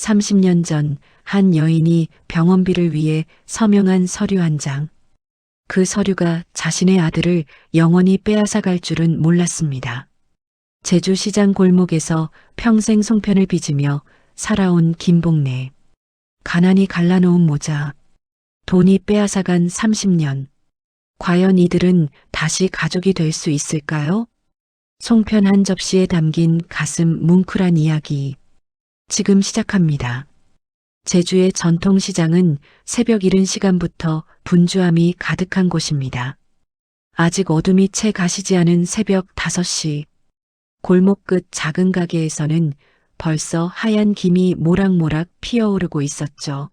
30년 전 한 여인이 병원비를 위해 서명한 서류 한 장. 그 서류가 자신의 아들을 영원히 빼앗아 갈 줄은 몰랐습니다. 제주시장 골목에서 평생 송편을 빚으며 살아온 김복래. 가난이 갈라놓은 모자. 돈이 빼앗아간 30년. 과연 이들은 다시 가족이 될 수 있을까요? 송편 한 접시에 담긴 가슴 뭉클한 이야기. 지금 시작합니다. 제주의 전통시장은 새벽 이른 시간부터 분주함이 가득한 곳입니다. 아직 어둠이 채 가시지 않은 새벽 5시. 골목 끝 작은 가게에서는 벌써 하얀 김이 모락모락 피어오르고 있었죠.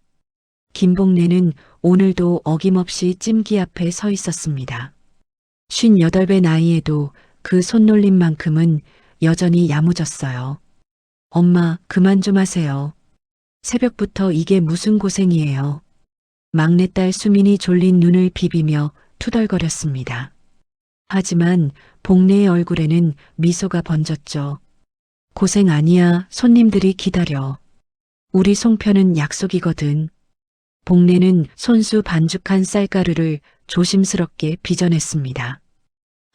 김복래는 오늘도 어김없이 찜기 앞에 서 있었습니다. 58배 나이에도 그 손놀림만큼은 여전히 야무졌어요. 엄마, 그만 좀 하세요. 새벽부터 이게 무슨 고생이에요. 막내딸 수민이 졸린 눈을 비비며 투덜거렸습니다. 하지만 복래의 얼굴에는 미소가 번졌죠. 고생 아니야, 손님들이 기다려. 우리 송편은 약속이거든. 복래는 손수 반죽한 쌀가루를 조심스럽게 빚어냈습니다.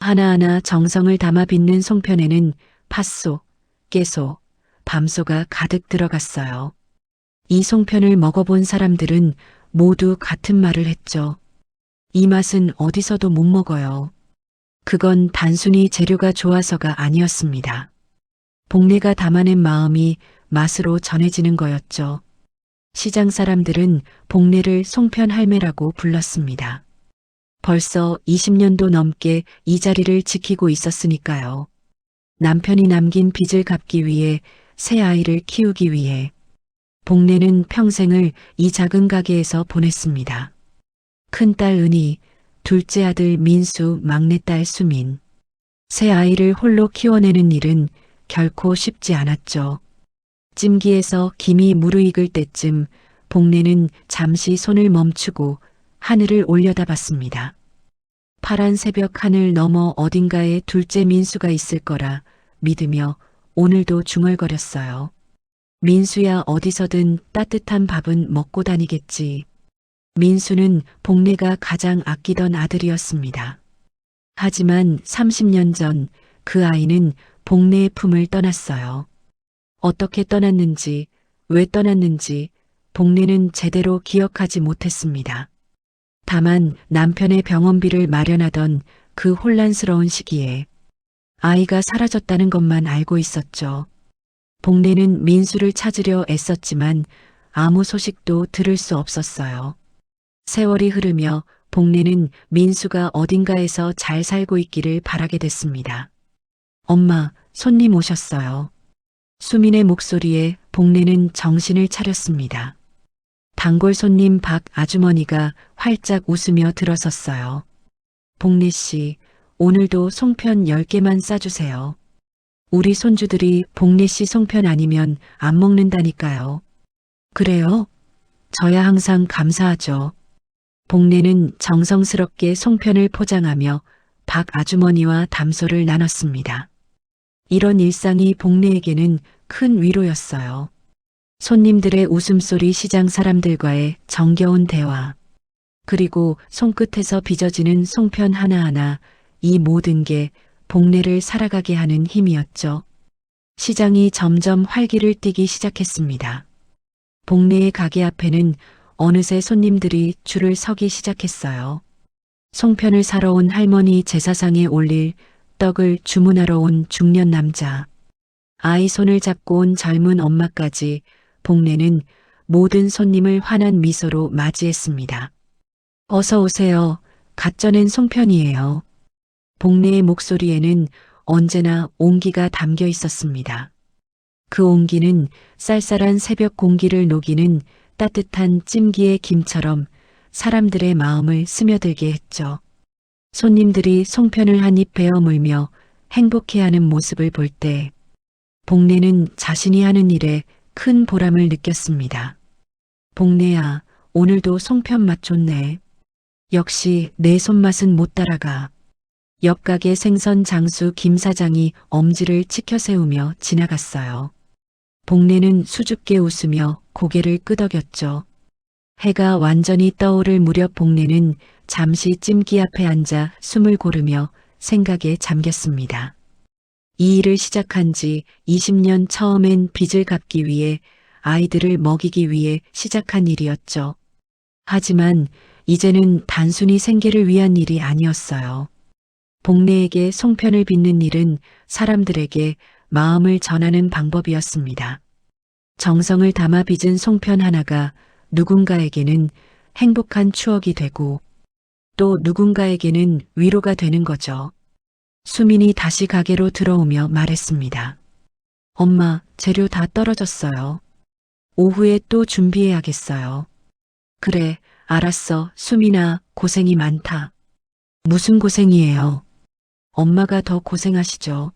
하나하나 정성을 담아 빚는 송편에는 팥소, 깨소, 밤소가 가득 들어갔어요. 이 송편을 먹어본 사람들은 모두 같은 말을 했죠. 이 맛은 어디서도 못 먹어요. 그건 단순히 재료가 좋아서가 아니었습니다. 복래가 담아낸 마음이 맛으로 전해지는 거였죠. 시장 사람들은 복래를 송편 할매라고 불렀습니다. 벌써 20년도 넘게 이 자리를 지키고 있었으니까요. 남편이 남긴 빚을 갚기 위해 새 아이를 키우기 위해 복래는 평생을 이 작은 가게에서 보냈습니다. 큰딸 은희, 둘째 아들 민수, 막내딸 수민. 새 아이를 홀로 키워내는 일은 결코 쉽지 않았죠. 찜기에서 김이 무르익을 때쯤 복래는 잠시 손을 멈추고 하늘을 올려다봤습니다. 파란 새벽 하늘 너머 어딘가에 둘째 민수가 있을 거라 믿으며 오늘도 중얼거렸어요. 민수야, 어디서든 따뜻한 밥은 먹고 다니겠지. 민수는 복래가 가장 아끼던 아들이었습니다. 하지만 30년 전 그 아이는 복래의 품을 떠났어요. 어떻게 떠났는지, 왜 떠났는지 복래는 제대로 기억하지 못했습니다. 다만 남편의 병원비를 마련하던 그 혼란스러운 시기에 아이가 사라졌다는 것만 알고 있었죠. 복래는 민수를 찾으려 애썼지만 아무 소식도 들을 수 없었어요. 세월이 흐르며 복래는 민수가 어딘가에서 잘 살고 있기를 바라게 됐습니다. 엄마, 손님 오셨어요. 수민의 목소리에 복래는 정신을 차렸습니다. 단골 손님 박 아주머니가 활짝 웃으며 들어섰어요. 복래 씨, 오늘도 송편 10개만 싸주세요. 우리 손주들이 복래 씨 송편 아니면 안 먹는다니까요. 그래요? 저야 항상 감사하죠. 복래는 정성스럽게 송편을 포장하며 박 아주머니와 담소를 나눴습니다. 이런 일상이 복래에게는 큰 위로였어요. 손님들의 웃음소리, 시장 사람들과의 정겨운 대화, 그리고 손끝에서 빚어지는 송편 하나하나, 이 모든 게 복래를 살아가게 하는 힘이었죠. 시장이 점점 활기를 띠기 시작했습니다. 복래의 가게 앞에는 어느새 손님들이 줄을 서기 시작했어요. 송편을 사러 온 할머니, 제사상에 올릴 떡을 주문하러 온 중년 남자, 아이 손을 잡고 온 젊은 엄마까지 복래는 모든 손님을 환한 미소로 맞이했습니다. 어서 오세요. 갓 쪄낸 송편이에요. 복래의 목소리에는 언제나 온기가 담겨 있었습니다. 그 온기는 쌀쌀한 새벽 공기를 녹이는 따뜻한 찜기의 김처럼 사람들의 마음을 스며들게 했죠. 손님들이 송편을 한 입 베어 물며 행복해하는 모습을 볼 때 복래는 자신이 하는 일에 큰 보람을 느꼈습니다. 복래야, 오늘도 송편 맛 좋네. 역시 내 손맛은 못 따라가. 옆 가게 생선 장수 김 사장이 엄지를 치켜 세우며 지나갔어요. 복례는 수줍게 웃으며 고개를 끄덕였죠. 해가 완전히 떠오를 무렵 복례는 잠시 찜기 앞에 앉아 숨을 고르며 생각에 잠겼습니다. 이 일을 시작한 지 20년 처음엔 빚을 갚기 위해 아이들을 먹이기 위해 시작한 일이었죠. 하지만 이제는 단순히 생계를 위한 일이 아니었어요. 복례에게 송편을 빚는 일은 사람들에게 마음을 전하는 방법이었습니다. 정성을 담아 빚은 송편 하나가 누군가에게는 행복한 추억이 되고 또 누군가에게는 위로가 되는 거죠. 수민이 다시 가게로 들어오며 말했습니다. 엄마, 재료 다 떨어졌어요. 오후에 또 준비해야겠어요. 그래, 알았어. 수민아, 고생이 많다. 무슨 고생이에요? 엄마가 더 고생하시죠.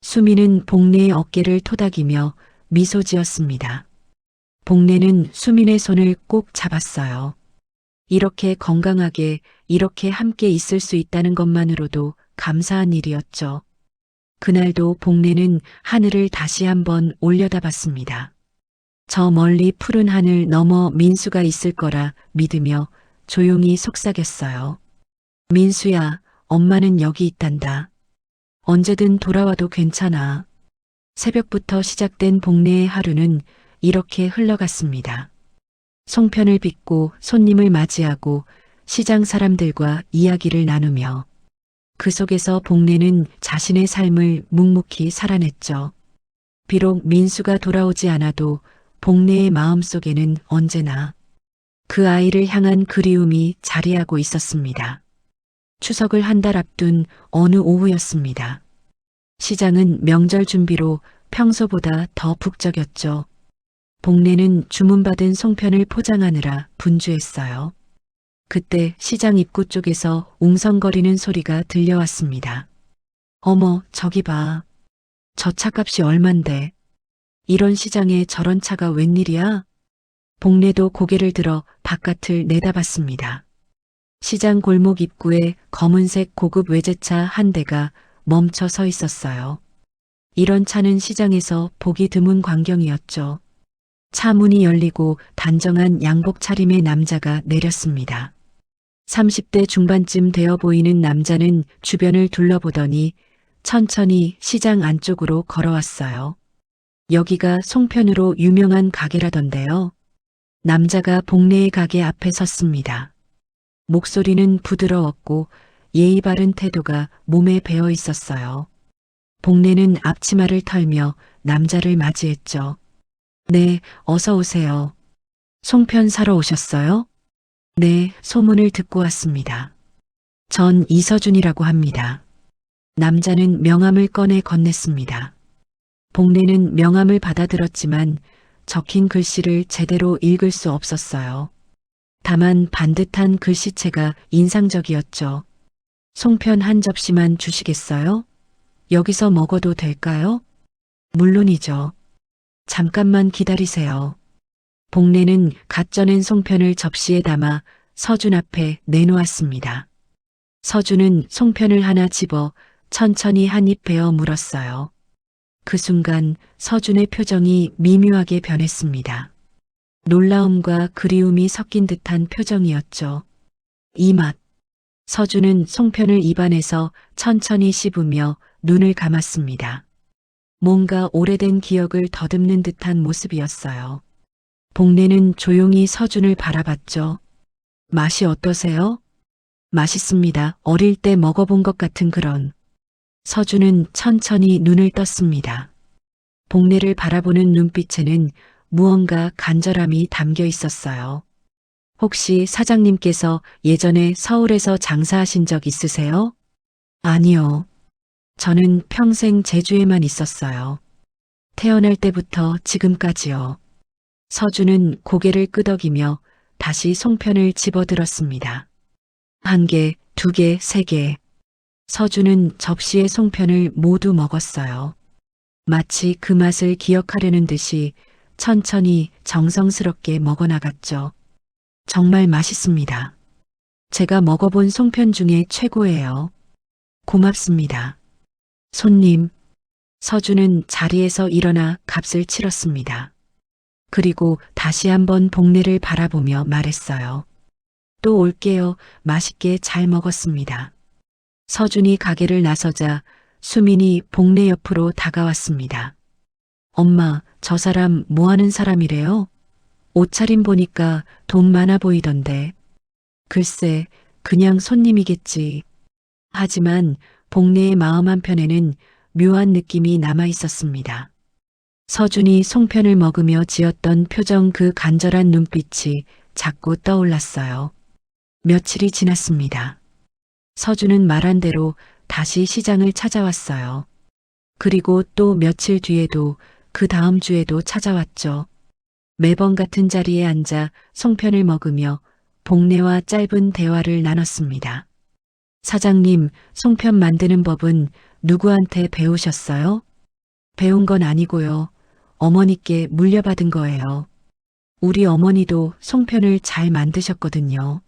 수민은 복례의 어깨를 토닥이며 미소 지었습니다. 복례는 수민의 손을 꼭 잡았어요. 이렇게 건강하게, 이렇게 함께 있을 수 있다는 것만으로도 감사한 일이었죠. 그날도 복례는 하늘을 다시 한번 올려다봤습니다. 저 멀리 푸른 하늘 너머 민수가 있을 거라 믿으며 조용히 속삭였어요. 민수야, 엄마는 여기 있단다. 언제든 돌아와도 괜찮아. 새벽부터 시작된 복례의 하루는 이렇게 흘러갔습니다. 송편을 빚고 손님을 맞이하고 시장 사람들과 이야기를 나누며 그 속에서 복례는 자신의 삶을 묵묵히 살아냈죠. 비록 민수가 돌아오지 않아도 복례의 마음속에는 언제나 그 아이를 향한 그리움이 자리하고 있었습니다. 추석을 한 달 앞둔 어느 오후였습니다. 시장은 명절 준비로 평소보다 더 북적였죠. 복례는 주문받은 송편을 포장하느라 분주했어요. 그때 시장 입구 쪽에서 웅성거리는 소리가 들려왔습니다. 어머, 저기 봐. 저 차값이 얼만데. 이런 시장에 저런 차가 웬일이야? 복례도 고개를 들어 바깥을 내다봤습니다. 시장 골목 입구에 검은색 고급 외제차 한 대가 멈춰 서 있었어요. 이런 차는 시장에서 보기 드문 광경이었죠. 차 문이 열리고 단정한 양복 차림의 남자가 내렸습니다. 30대 중반쯤 되어 보이는 남자는 주변을 둘러보더니 천천히 시장 안쪽으로 걸어왔어요. 여기가 송편으로 유명한 가게라던데요. 남자가 복례의 가게 앞에 섰습니다. 목소리는 부드러웠고 예의 바른 태도가 몸에 배어 있었어요. 복례는 앞치마를 털며 남자를 맞이했죠. 네, 어서 오세요. 송편 사러 오셨어요? 네, 소문을 듣고 왔습니다. 전 이서준이라고 합니다. 남자는 명함을 꺼내 건넸습니다. 복례는 명함을 받아들었지만 적힌 글씨를 제대로 읽을 수 없었어요. 다만 반듯한 글씨체가 인상적이었죠. 송편 한 접시만 주시겠어요? 여기서 먹어도 될까요? 물론이죠. 잠깐만 기다리세요. 복례는 갓 쪄낸 송편을 접시에 담아 서준 앞에 내놓았습니다. 서준은 송편을 하나 집어 천천히 한 입 베어 물었어요. 그 순간 서준의 표정이 미묘하게 변했습니다. 놀라움과 그리움이 섞인 듯한 표정이었죠. 이 맛. 서준은 송편을 입안에서 천천히 씹으며 눈을 감았습니다. 뭔가 오래된 기억을 더듬는 듯한 모습이었어요. 복례는 조용히 서준을 바라봤죠. 맛이 어떠세요? 맛있습니다. 어릴 때 먹어본 것 같은 그런. 서준은 천천히 눈을 떴습니다. 복례를 바라보는 눈빛에는 무언가 간절함이 담겨 있었어요. 혹시 사장님께서 예전에 서울에서 장사하신 적 있으세요? 아니요. 저는 평생 제주에만 있었어요. 태어날 때부터 지금까지요. 서준은 고개를 끄덕이며 다시 송편을 집어들었습니다. 한 개, 두 개, 세 개. 서준은 접시의 송편을 모두 먹었어요. 마치 그 맛을 기억하려는 듯이 천천히 정성스럽게 먹어나갔죠. 정말 맛있습니다. 제가 먹어본 송편 중에 최고예요. 고맙습니다. 손님, 서준은 자리에서 일어나 값을 치렀습니다. 그리고 다시 한번 복례를 바라보며 말했어요. 또 올게요. 맛있게 잘 먹었습니다. 서준이 가게를 나서자 수민이 복례 옆으로 다가왔습니다. 엄마, 저 사람 뭐 하는 사람이래요? 옷차림 보니까 돈 많아 보이던데. 글쎄, 그냥 손님이겠지. 하지만 복례의 마음 한편에는 묘한 느낌이 남아 있었습니다. 서준이 송편을 먹으며 지었던 표정, 그 간절한 눈빛이 자꾸 떠올랐어요. 며칠이 지났습니다. 서준은 말한 대로 다시 시장을 찾아왔어요. 그리고 또 며칠 뒤에도, 그 다음 주에도 찾아왔죠. 매번 같은 자리에 앉아 송편을 먹으며 복례와 짧은 대화를 나눴습니다. 사장님, 송편 만드는 법은 누구한테 배우셨어요? 배운 건 아니고요. 어머니께 물려받은 거예요. 우리 어머니도 송편을 잘 만드셨거든요.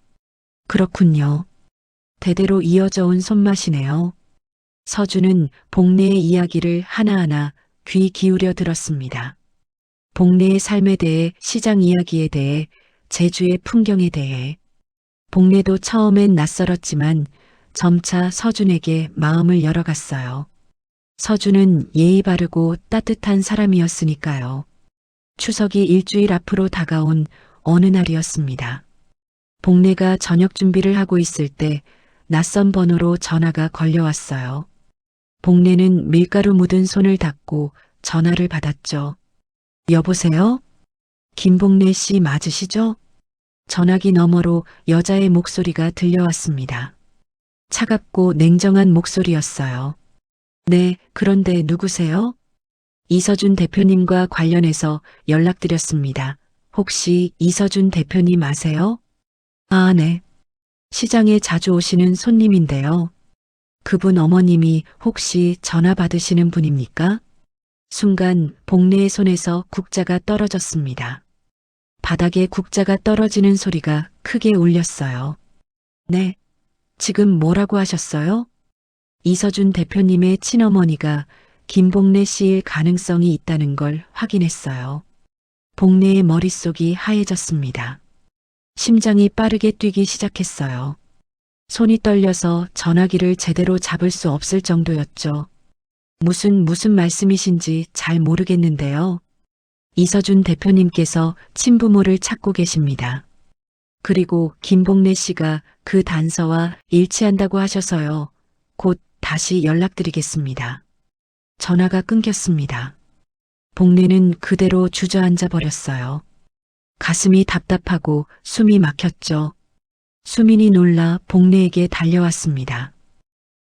그렇군요. 대대로 이어져 온 손맛이네요. 서준은 복례의 이야기를 하나하나 귀 기울여 들었습니다. 복례의 삶에 대해, 시장 이야기에 대해, 제주의 풍경에 대해. 복례도 처음엔 낯설었지만 점차 서준에게 마음을 열어갔어요. 서준은 예의 바르고 따뜻한 사람이었으니까요. 추석이 일주일 앞으로 다가온 어느 날이었습니다. 복례가 저녁 준비를 하고 있을 때 낯선 번호로 전화가 걸려왔어요. 복례는 밀가루 묻은 손을 닦고 전화를 받았죠. 여보세요? 김복례 씨 맞으시죠? 전화기 너머로 여자의 목소리가 들려왔습니다. 차갑고 냉정한 목소리였어요. 네, 그런데 누구세요? 이서준 대표님과 관련해서 연락드렸습니다. 혹시 이서준 대표님 아세요? 아, 네. 시장에 자주 오시는 손님인데요. 그분 어머님이 혹시 전화 받으시는 분입니까? 순간 복례의 손에서 국자가 떨어졌습니다. 바닥에 국자가 떨어지는 소리가 크게 울렸어요. 네. 지금 뭐라고 하셨어요? 이서준 대표님의 친어머니가 김복례 씨일 가능성이 있다는 걸 확인했어요. 복례의 머릿속이 하얘졌습니다. 심장이 빠르게 뛰기 시작했어요. 손이 떨려서 전화기를 제대로 잡을 수 없을 정도였죠. 무슨 말씀이신지 잘 모르겠는데요. 이서준 대표님께서 친부모를 찾고 계십니다. 그리고 김복례 씨가 그 단서와 일치한다고 하셔서요. 곧 다시 연락드리겠습니다. 전화가 끊겼습니다. 복례는 그대로 주저앉아 버렸어요. 가슴이 답답하고 숨이 막혔죠. 수민이 놀라 복례에게 달려왔습니다.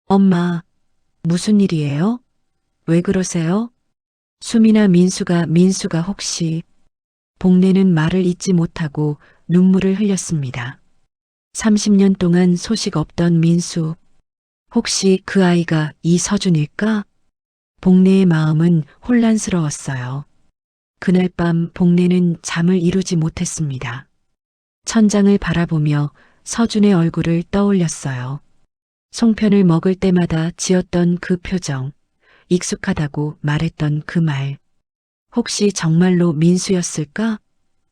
엄마, 무슨 일이에요? 왜 그러세요? 수민아, 민수가 혹시... 복례는 말을 잇지 못하고 눈물을 흘렸습니다. 30년 동안 소식 없던 민수. 혹시 그 아이가 이서준일까? 복례의 마음은 혼란스러웠어요. 그날 밤 복례는 잠을 이루지 못했습니다. 천장을 바라보며 서준의 얼굴을 떠올렸어요. 송편을 먹을 때마다 지었던 그 표정, 익숙하다고 말했던 그 말. 혹시 정말로 민수였을까?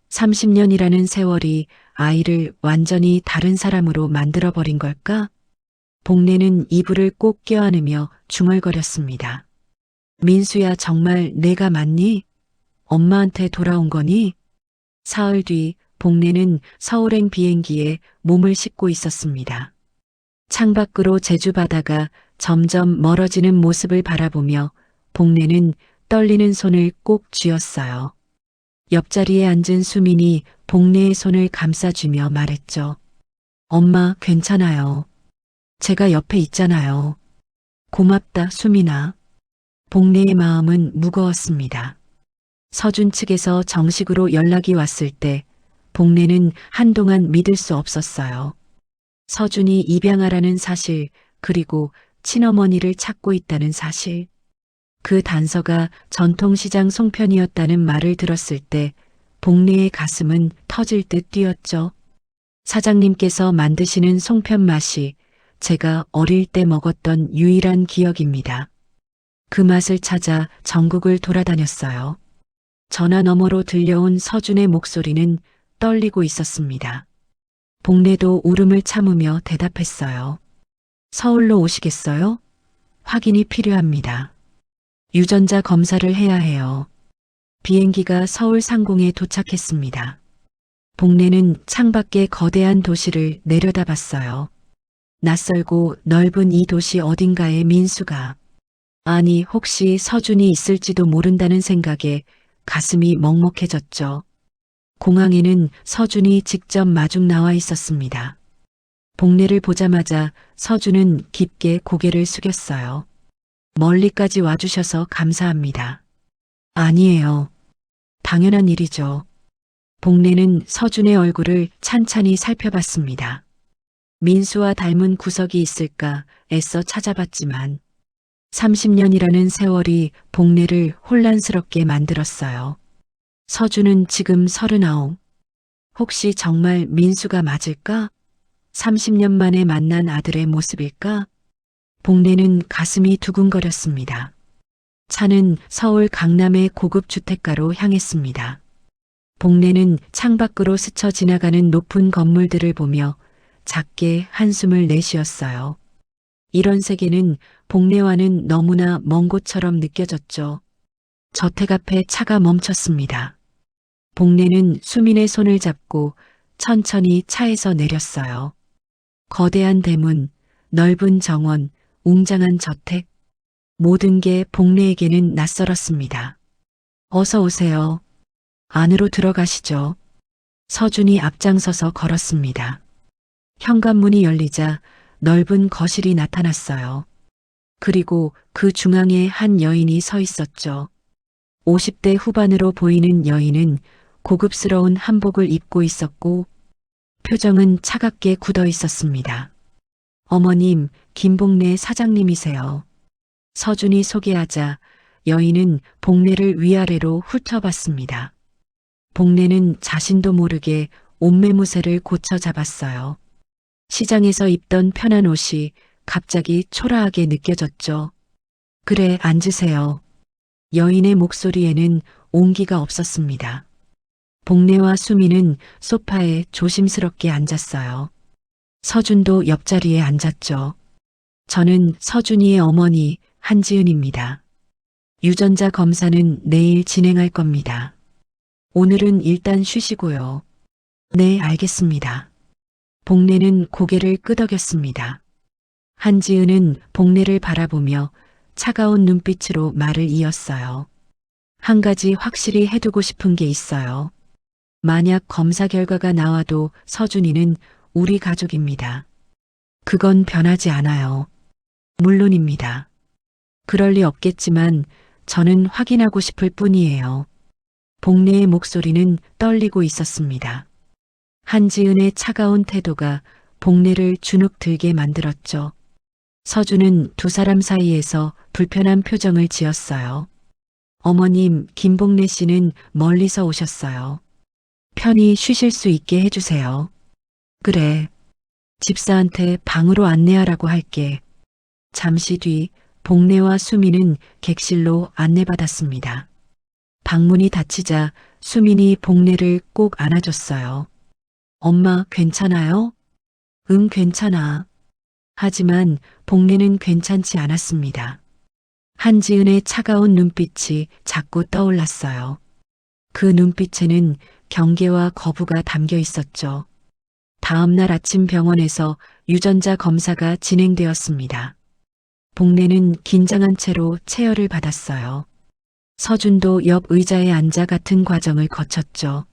30년이라는 세월이 아이를 완전히 다른 사람으로 만들어버린 걸까? 복례는 이불을 꼭 껴안으며 중얼거렸습니다. 민수야, 정말 내가 맞니? 엄마한테 돌아온 거니? 사흘 뒤 복례는 서울행 비행기에 몸을 싣고 있었습니다. 창밖으로 제주 바다가 점점 멀어지는 모습을 바라보며 복례는 떨리는 손을 꼭 쥐었어요. 옆자리에 앉은 수민이 복례의 손을 감싸주며 말했죠. 엄마, 괜찮아요. 제가 옆에 있잖아요. 고맙다, 수민아. 복례의 마음은 무거웠습니다. 서준 측에서 정식으로 연락이 왔을 때 복례는 한동안 믿을 수 없었어요. 서준이 입양하라는 사실, 그리고 친어머니를 찾고 있다는 사실. 그 단서가 전통시장 송편이었다는 말을 들었을 때 복례의 가슴은 터질 듯 뛰었죠. 사장님께서 만드시는 송편 맛이 제가 어릴 때 먹었던 유일한 기억입니다. 그 맛을 찾아 전국을 돌아다녔어요. 전화 너머로 들려온 서준의 목소리는 떨리고 있었습니다. 복례도 울음을 참으며 대답했어요. 서울로 오시겠어요? 확인이 필요합니다. 유전자 검사를 해야 해요. 비행기가 서울 상공에 도착했습니다. 복례는 창밖의 거대한 도시를 내려다봤어요. 낯설고 넓은 이 도시 어딘가에 민수가, 아니 혹시 서준이 있을지도 모른다는 생각에 가슴이 먹먹해졌죠. 공항에는 서준이 직접 마중 나와 있었습니다. 복례를 보자마자 서준은 깊게 고개를 숙였어요. 멀리까지 와주셔서 감사합니다. 아니에요. 당연한 일이죠. 복례는 서준의 얼굴을 찬찬히 살펴봤습니다. 민수와 닮은 구석이 있을까 애써 찾아봤지만 30년이라는 세월이 복례를 혼란스럽게 만들었어요. 서준은 지금 39. 혹시 정말 민수가 맞을까? 30년 만에 만난 아들의 모습일까? 복례는 가슴이 두근거렸습니다. 차는 서울 강남의 고급 주택가로 향했습니다. 복례는 창밖으로 스쳐 지나가는 높은 건물들을 보며 작게 한숨을 내쉬었어요. 이런 세계는 복례와는 너무나 먼 곳처럼 느껴졌죠. 저택 앞에 차가 멈췄습니다. 복례는 수민의 손을 잡고 천천히 차에서 내렸어요. 거대한 대문, 넓은 정원, 웅장한 저택, 모든 게 복례에게는 낯설었습니다. 어서 오세요. 안으로 들어가시죠. 서준이 앞장서서 걸었습니다. 현관문이 열리자 넓은 거실이 나타났어요. 그리고 그 중앙에 한 여인이 서 있었죠. 50대 후반으로 보이는 여인은 고급스러운 한복을 입고 있었고 표정은 차갑게 굳어 있었습니다. 어머님, 김복례 사장님이세요. 서준이 소개하자 여인은 복례를 위아래로 훑어봤습니다. 복례는 자신도 모르게 옷매무새를 고쳐 잡았어요. 시장에서 입던 편한 옷이 갑자기 초라하게 느껴졌죠. 그래, 앉으세요. 여인의 목소리에는 온기가 없었습니다. 복례와 수미는 소파에 조심스럽게 앉았어요. 서준도 옆자리에 앉았죠. 저는 서준이의 어머니 한지은입니다. 유전자 검사는 내일 진행할 겁니다. 오늘은 일단 쉬시고요. 네, 알겠습니다. 복례는 고개를 끄덕였습니다. 한지은은 복례를 바라보며 차가운 눈빛으로 말을 이었어요. 한 가지 확실히 해두고 싶은 게 있어요. 만약 검사 결과가 나와도 서준이는 우리 가족입니다. 그건 변하지 않아요. 물론입니다. 그럴 리 없겠지만 저는 확인하고 싶을 뿐이에요. 복례의 목소리는 떨리고 있었습니다. 한지은의 차가운 태도가 복례를 주눅 들게 만들었죠. 서준은 두 사람 사이에서 불편한 표정을 지었어요. 어머님, 김복례 씨는 멀리서 오셨어요. 편히 쉬실 수 있게 해주세요. 그래. 집사한테 방으로 안내하라고 할게. 잠시 뒤 복례와 수민은 객실로 안내받았습니다. 방문이 닫히자 수민이 복례를 꼭 안아줬어요. 엄마, 괜찮아요? 응, 괜찮아. 하지만 복례는 괜찮지 않았습니다. 한지은의 차가운 눈빛이 자꾸 떠올랐어요. 그 눈빛에는 경계와 거부가 담겨 있었죠. 다음 날 아침 병원에서 유전자 검사가 진행되었습니다. 복례는 긴장한 채로 체열을 받았어요. 서준도 옆 의자에 앉아 같은 과정을 거쳤죠.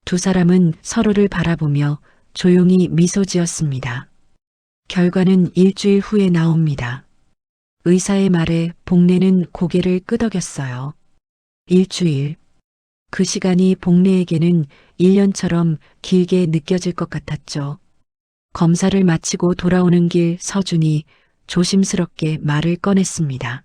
두 사람은 서로를 바라보며 조용히 미소 지었습니다. 결과는 일주일 후에 나옵니다. 의사의 말에 복례는 고개를 끄덕였어요. 일주일. 그 시간이 복례에게는 1년처럼 길게 느껴질 것 같았죠. 검사를 마치고 돌아오는 길 서준이 조심스럽게 말을 꺼냈습니다.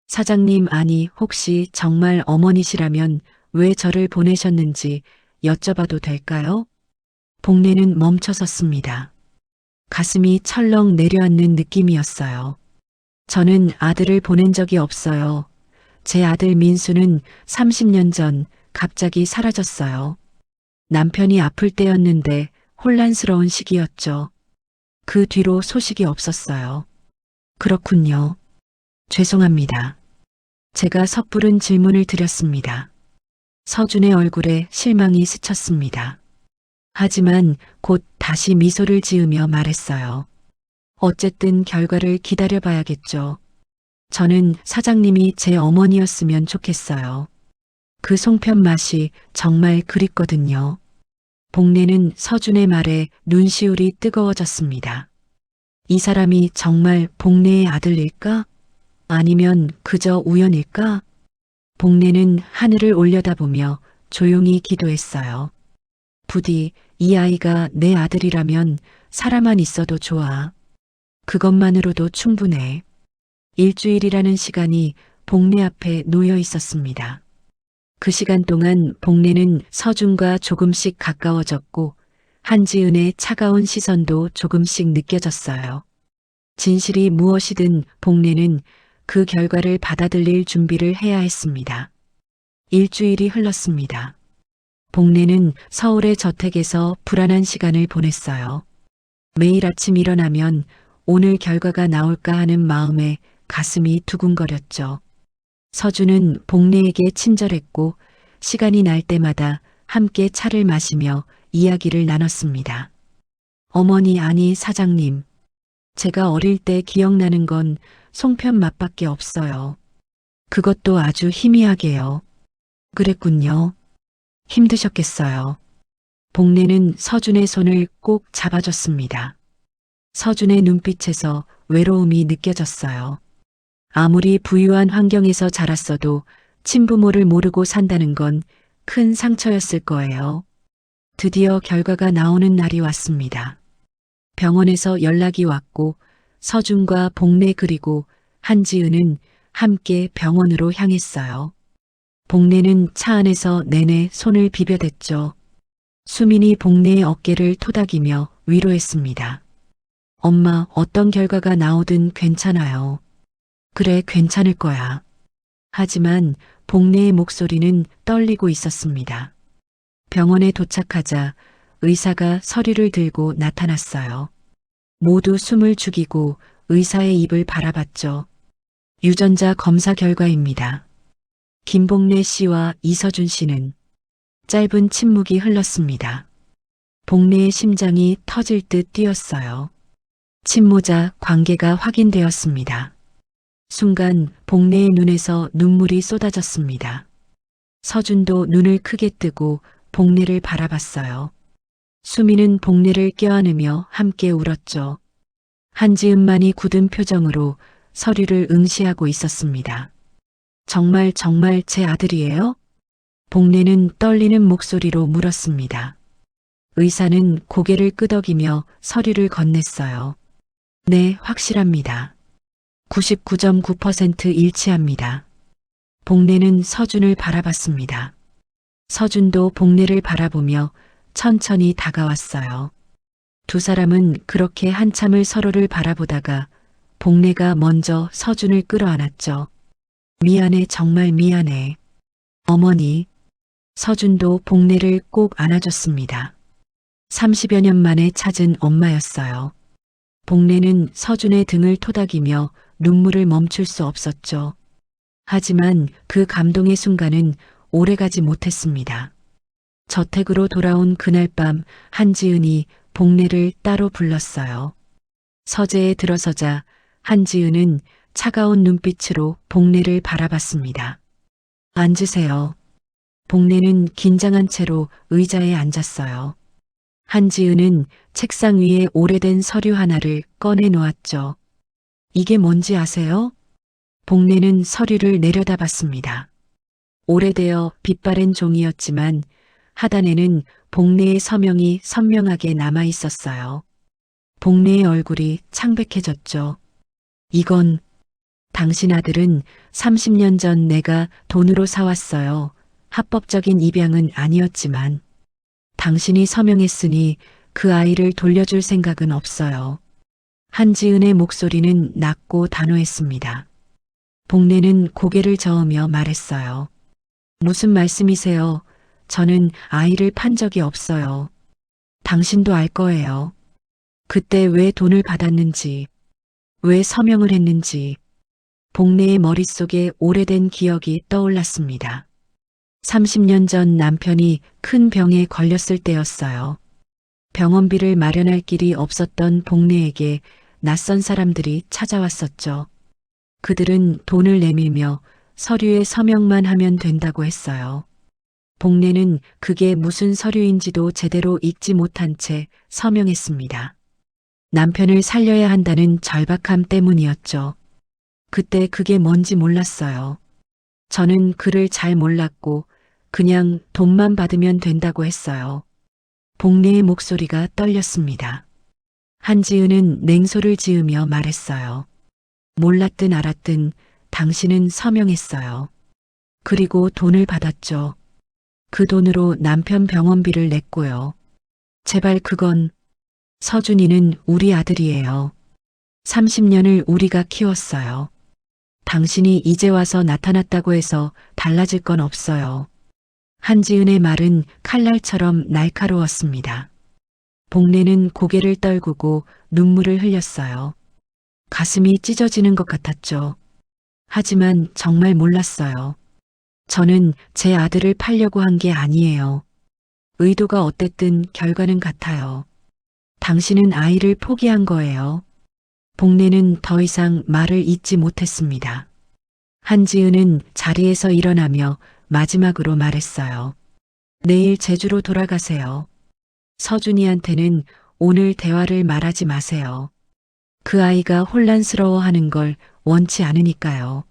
사장님, 아니 혹시 정말 어머니시라면 왜 저를 보내셨는지 여쭤봐도 될까요? 복례는 멈춰섰습니다. 가슴이 철렁 내려앉는 느낌이었어요. 저는 아들을 보낸 적이 없어요. 제 아들 민수는 30년 전 갑자기 사라졌어요. 남편이 아플 때였는데 혼란스러운 시기였죠. 그 뒤로 소식이 없었어요. 그렇군요. 죄송합니다. 제가 섣부른 질문을 드렸습니다. 서준의 얼굴에 실망이 스쳤습니다. 하지만 곧 다시 미소를 지으며 말했어요. 어쨌든 결과를 기다려봐야겠죠. 저는 사장님이 제 어머니였으면 좋겠어요. 그 송편 맛이 정말 그립거든요. 복례는 서준의 말에 눈시울이 뜨거워졌습니다. 이 사람이 정말 복례의 아들일까? 아니면 그저 우연일까? 복례는 하늘을 올려다보며 조용히 기도했어요. 부디 이 아이가 내 아들이라면 살아만 있어도 좋아. 그것만으로도 충분해. 일주일이라는 시간이 복례 앞에 놓여 있었습니다. 그 시간 동안 복례는 서준과 조금씩 가까워졌고 한지은의 차가운 시선도 조금씩 느껴졌어요. 진실이 무엇이든 복례는 그 결과를 받아들일 준비를 해야 했습니다. 일주일이 흘렀습니다. 복례는 서울의 저택에서 불안한 시간을 보냈어요. 매일 아침 일어나면 오늘 결과가 나올까 하는 마음에 가슴이 두근거렸죠. 서준은 복례에게 친절했고 시간이 날 때마다 함께 차를 마시며 이야기를 나눴습니다. 어머니 아니 사장님, 제가 어릴 때 기억나는 건 송편 맛밖에 없어요. 그것도 아주 희미하게요. 그랬군요. 힘드셨겠어요. 복례는 서준의 손을 꼭 잡아줬습니다. 서준의 눈빛에서 외로움이 느껴졌어요. 아무리 부유한 환경에서 자랐어도 친부모를 모르고 산다는 건 큰 상처였을 거예요. 드디어 결과가 나오는 날이 왔습니다. 병원에서 연락이 왔고 서준과 복례 그리고 한지은은 함께 병원으로 향했어요. 복례는 차 안에서 내내 손을 비벼댔죠. 수민이 복례의 어깨를 토닥이며 위로했습니다. 엄마, 어떤 결과가 나오든 괜찮아요. 그래, 괜찮을 거야. 하지만 복례의 목소리는 떨리고 있었습니다. 병원에 도착하자 의사가 서류를 들고 나타났어요. 모두 숨을 죽이고 의사의 입을 바라봤죠. 유전자 검사 결과입니다. 김복례 씨와 이서준 씨는 짧은 침묵이 흘렀습니다. 복례의 심장이 터질 듯 뛰었어요. 침모자 관계가 확인되었습니다. 순간 복례의 눈에서 눈물이 쏟아졌습니다. 서준도 눈을 크게 뜨고 복례를 바라봤어요. 수미는 복례를 껴안으며 함께 울었죠. 한지은만이 굳은 표정으로 서류를 응시하고 있었습니다. 정말 제 아들이에요? 복례는 떨리는 목소리로 물었습니다. 의사는 고개를 끄덕이며 서류를 건넸어요. 네, 확실합니다. 99.9% 일치합니다. 복례는 서준을 바라봤습니다. 서준도 복례를 바라보며 천천히 다가왔어요. 두 사람은 그렇게 한참을 서로를 바라보다가 복례가 먼저 서준을 끌어안았죠. 미안해, 정말 미안해. 어머니. 서준도 복례를 꼭 안아줬습니다. 30여 년 만에 찾은 엄마였어요. 복례는 서준의 등을 토닥이며 눈물을 멈출 수 없었죠. 하지만 그 감동의 순간은 오래가지 못했습니다. 저택으로 돌아온 그날 밤 한지은이 복례를 따로 불렀어요. 서재에 들어서자 한지은은 차가운 눈빛으로 복례를 바라봤습니다. 앉으세요. 복례는 긴장한 채로 의자에 앉았어요. 한지은은 책상 위에 오래된 서류 하나를 꺼내 놓았죠. 이게 뭔지 아세요? 복례는 서류를 내려다봤습니다. 오래되어 빛바랜 종이였지만 하단에는 복례의 서명이 선명하게 남아 있었어요. 복례의 얼굴이 창백해졌죠. 이건 당신 아들은 30년 전 내가 돈으로 사왔어요. 합법적인 입양은 아니었지만 당신이 서명했으니 그 아이를 돌려줄 생각은 없어요. 한지은의 목소리는 낮고 단호했습니다. 복례는 고개를 저으며 말했어요. 무슨 말씀이세요? 저는 아이를 판 적이 없어요. 당신도 알 거예요. 그때 왜 돈을 받았는지, 왜 서명을 했는지. 복례의 머릿속에 오래된 기억이 떠올랐습니다. 30년 전 남편이 큰 병에 걸렸을 때였어요. 병원비를 마련할 길이 없었던 복례에게 낯선 사람들이 찾아왔었죠. 그들은 돈을 내밀며 서류에 서명만 하면 된다고 했어요. 복례는 그게 무슨 서류인지도 제대로 읽지 못한 채 서명했습니다. 남편을 살려야 한다는 절박함 때문이었죠. 그때 그게 뭔지 몰랐어요. 저는 그를 잘 몰랐고 그냥 돈만 받으면 된다고 했어요. 복례의 목소리가 떨렸습니다. 한지은은 냉소를 지으며 말했어요. 몰랐든 알았든 당신은 서명했어요. 그리고 돈을 받았죠. 그 돈으로 남편 병원비를 냈고요. 제발 그건 서준이는 우리 아들이에요. 30년을 우리가 키웠어요. 당신이 이제 와서 나타났다고 해서 달라질 건 없어요. 한지은의 말은 칼날처럼 날카로웠습니다. 복례는 고개를 떨구고 눈물을 흘렸어요. 가슴이 찢어지는 것 같았죠. 하지만 정말 몰랐어요. 저는 제 아들을 팔려고 한 게 아니에요. 의도가 어땠든 결과는 같아요. 당신은 아이를 포기한 거예요. 복례는 더 이상 말을 잇지 못했습니다. 한지은은 자리에서 일어나며 마지막으로 말했어요. 내일 제주로 돌아가세요. 서준이한테는 오늘 대화를 말하지 마세요. 그 아이가 혼란스러워하는 걸 원치 않으니까요.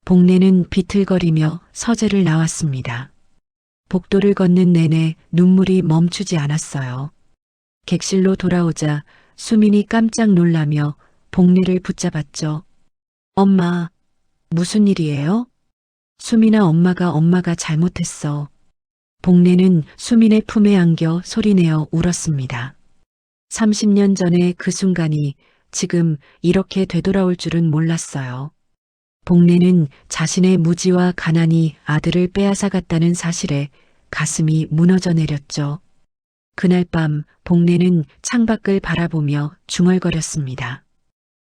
복례는 비틀거리며 서재를 나왔습니다. 복도를 걷는 내내 눈물이 멈추지 않았어요. 객실로 돌아오자 수민이 깜짝 놀라며 복례를 붙잡았죠. 엄마, 무슨 일이에요? 수민아, 엄마가 잘못했어. 복례는 수민의 품에 안겨 소리내어 울었습니다. 30년 전의 그 순간이 지금 이렇게 되돌아올 줄은 몰랐어요. 복례는 자신의 무지와 가난이 아들을 빼앗아갔다는 사실에 가슴이 무너져 내렸죠. 그날 밤 복례는 창밖을 바라보며 중얼거렸습니다.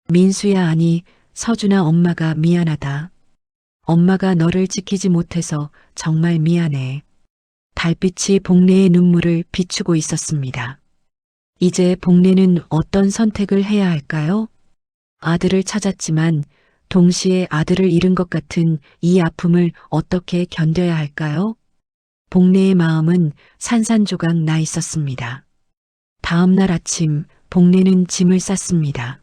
민수야, 아니 서준아, 엄마가 미안하다. 엄마가 너를 지키지 못해서 정말 미안해. 달빛이 복례의 눈물을 비추고 있었습니다. 이제 복례는 어떤 선택을 해야 할까요? 아들을 찾았지만 동시에 아들을 잃은 것 같은 이 아픔을 어떻게 견뎌야 할까요? 복례의 마음은 산산조각 나 있었습니다. 다음 날 아침 복례는 짐을 쌌습니다.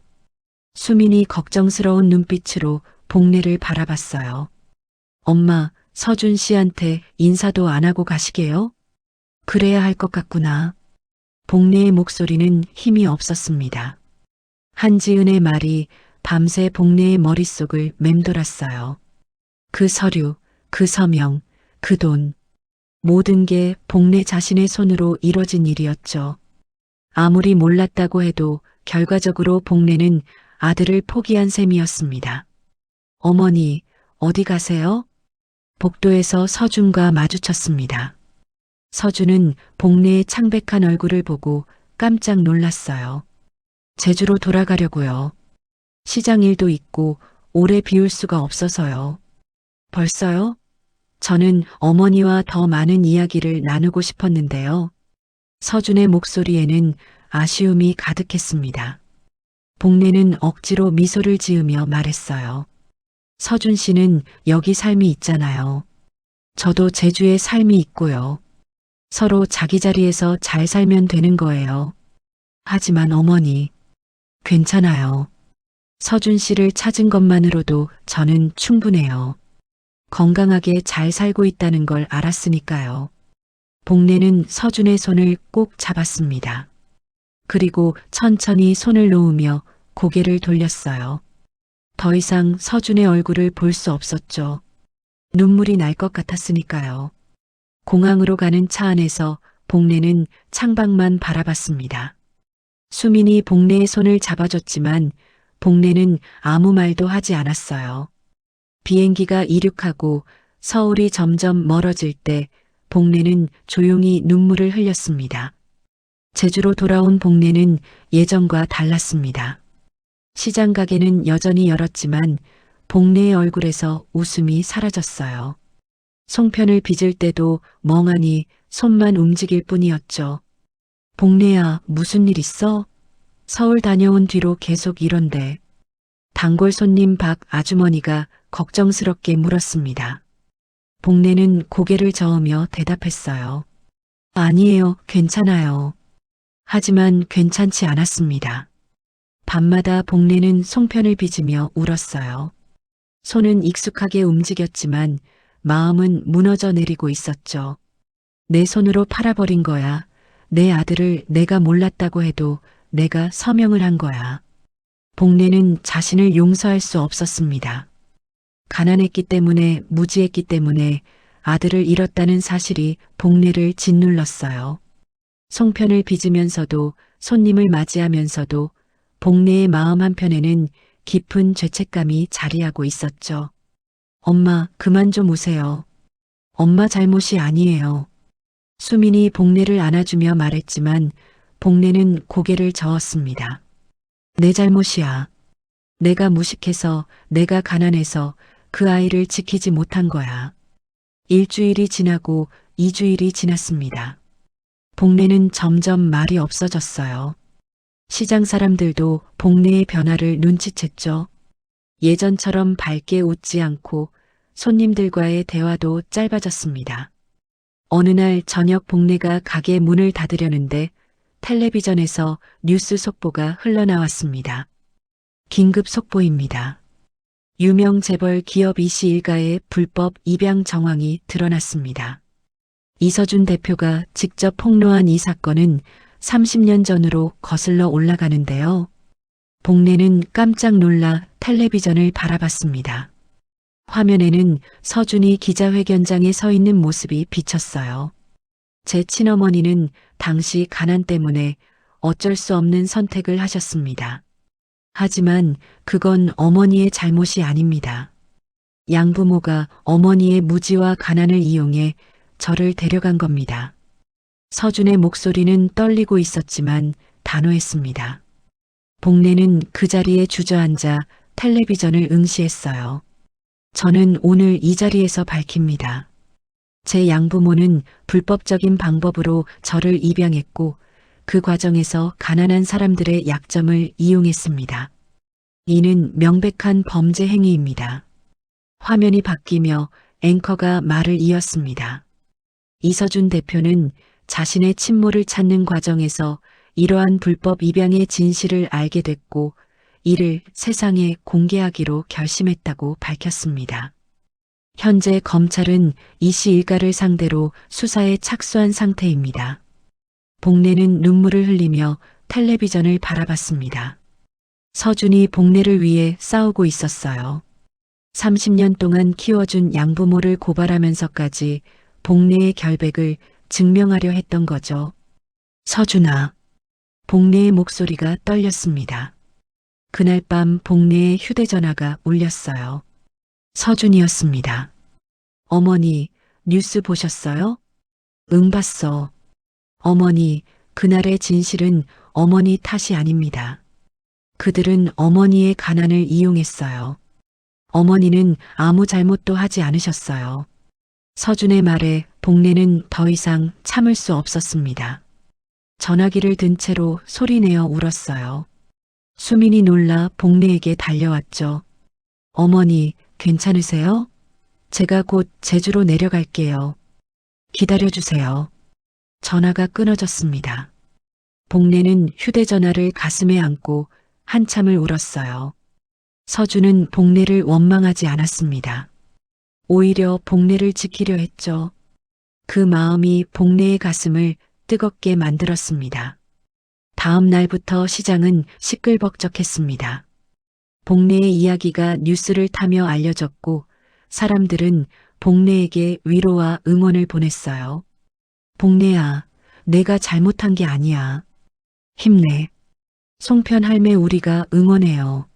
수민이 걱정스러운 눈빛으로 복례를 바라봤어요. 엄마, 서준 씨한테 인사도 안 하고 가시게요? 그래야 할 것 같구나. 복례의 목소리는 힘이 없었습니다. 한지은의 말이 밤새 복례의 머릿속을 맴돌았어요. 그 서류, 그 서명, 그 돈. 모든 게 복례 자신의 손으로 이뤄진 일이었죠. 아무리 몰랐다고 해도 결과적으로 복례는 아들을 포기한 셈이었습니다. 어머니, 어디 가세요? 복도에서 서준과 마주쳤습니다. 서준은 복례의 창백한 얼굴을 보고 깜짝 놀랐어요. 제주로 돌아가려고요. 시장 일도 있고 오래 비울 수가 없어서요. 벌써요? 저는 어머니와 더 많은 이야기를 나누고 싶었는데요. 서준의 목소리에는 아쉬움이 가득했습니다. 복례는 억지로 미소를 지으며 말했어요. 서준 씨는 여기 삶이 있잖아요. 저도 제주에 삶이 있고요. 서로 자기 자리에서 잘 살면 되는 거예요. 하지만 어머니, 괜찮아요. 서준 씨를 찾은 것만으로도 저는 충분해요. 건강하게 잘 살고 있다는 걸 알았으니까요. 복례는 서준의 손을 꼭 잡았습니다. 그리고 천천히 손을 놓으며 고개를 돌렸어요. 더 이상 서준의 얼굴을 볼 수 없었죠. 눈물이 날 것 같았으니까요. 공항으로 가는 차 안에서 복례는 창밖만 바라봤습니다. 수민이 복내의 손을 잡아줬지만 복내는 아무 말도 하지 않았어요. 비행기가 이륙하고 서울이 점점 멀어질 때 복내는 조용히 눈물을 흘렸습니다. 제주로 돌아온 복내는 예전과 달랐습니다. 시장 가게는 여전히 열었지만 복내의 얼굴에서 웃음이 사라졌어요. 송편을 빚을 때도 멍하니 손만 움직일 뿐이었죠. 복내야, 무슨 일 있어? 서울 다녀온 뒤로 계속 이런데. 단골 손님 박 아주머니가 걱정스럽게 물었습니다. 복내는 고개를 저으며 대답했어요. 아니에요, 괜찮아요. 하지만 괜찮지 않았습니다. 밤마다 복내는 송편을 빚으며 울었어요. 손은 익숙하게 움직였지만 마음은 무너져 내리고 있었죠. 내 손으로 팔아버린 거야. 내 아들을 내가 몰랐다고 해도 내가 서명을 한 거야. 복내는 자신을 용서할 수 없었습니다. 가난했기 때문에, 무지했기 때문에 아들을 잃었다는 사실이 복내를 짓눌렀어요. 송편을 빚으면서도, 손님을 맞이하면서도 복내의 마음 한편에는 깊은 죄책감이 자리하고 있었죠. 엄마, 그만 좀 우세요. 엄마 잘못이 아니에요. 수민이 복내를 안아주며 말했지만 복내는 고개를 저었습니다. 내 잘못이야. 내가 무식해서, 내가 가난해서 그 아이를 지키지 못한 거야. 일주일이 지나고 2주일이 지났습니다. 복내는 점점 말이 없어졌어요. 시장 사람들도 복내의 변화를 눈치챘죠. 예전처럼 밝게 웃지 않고 손님들과의 대화도 짧아졌습니다. 어느 날 저녁 복내가 가게 문을 닫으려는데 텔레비전에서 뉴스 속보가 흘러나왔습니다. 긴급 속보입니다. 유명 재벌 기업 이씨 일가의 불법 입양 정황이 드러났습니다. 이서준 대표가 직접 폭로한 이 사건은 30년 전으로 거슬러 올라가는데요. 복내는 깜짝 놀라 텔레비전을 바라봤습니다. 화면에는 서준이 기자회견장에 서 있는 모습이 비쳤어요. 제 친어머니는 당시 가난 때문에 어쩔 수 없는 선택을 하셨습니다. 하지만 그건 어머니의 잘못이 아닙니다. 양부모가 어머니의 무지와 가난을 이용해 저를 데려간 겁니다. 서준의 목소리는 떨리고 있었지만 단호했습니다. 복내는 그 자리에 주저앉아 텔레비전을 응시했어요. 저는 오늘 이 자리에서 밝힙니다. 제 양부모는 불법적인 방법으로 저를 입양했고 그 과정에서 가난한 사람들의 약점을 이용했습니다. 이는 명백한 범죄 행위입니다. 화면이 바뀌며 앵커가 말을 이었습니다. 이서준 대표는 자신의 친모를 찾는 과정에서 이러한 불법 입양의 진실을 알게 됐고 이를 세상에 공개하기로 결심했다고 밝혔습니다. 현재 검찰은 이 씨 일가를 상대로 수사에 착수한 상태입니다. 복내는 눈물을 흘리며 텔레비전을 바라봤습니다. 서준이 복내를 위해 싸우고 있었어요. 30년 동안 키워준 양부모를 고발하면서까지 복내의 결백을 증명하려 했던 거죠. 서준아. 복내의 목소리가 떨렸습니다. 그날 밤 복내의 휴대전화가 울렸어요. 서준이었습니다. 어머니, 뉴스 보셨어요? 응, 봤어. 어머니, 그날의 진실은 어머니 탓이 아닙니다. 그들은 어머니의 가난을 이용했어요. 어머니는 아무 잘못도 하지 않으셨어요. 서준의 말에 복내는 더 이상 참을 수 없었습니다. 전화기를 든 채로 소리내어 울었어요. 수민이 놀라 복내에게 달려왔죠. 어머니, 괜찮으세요? 제가 곧 제주로 내려갈게요. 기다려주세요. 전화가 끊어졌습니다. 복내는 휴대전화를 가슴에 안고 한참을 울었어요. 서준은 복내를 원망하지 않았습니다. 오히려 복내를 지키려 했죠. 그 마음이 복내의 가슴을 뜨겁게 만들었습니다. 다음 날부터 시장은 시끌벅적했습니다. 복내의 이야기가 뉴스를 타며 알려졌고 사람들은 복내에게 위로와 응원을 보냈어요. 복내야, 내가 잘못한 게 아니야. 힘내. 송편 할매 우리가 응원해요.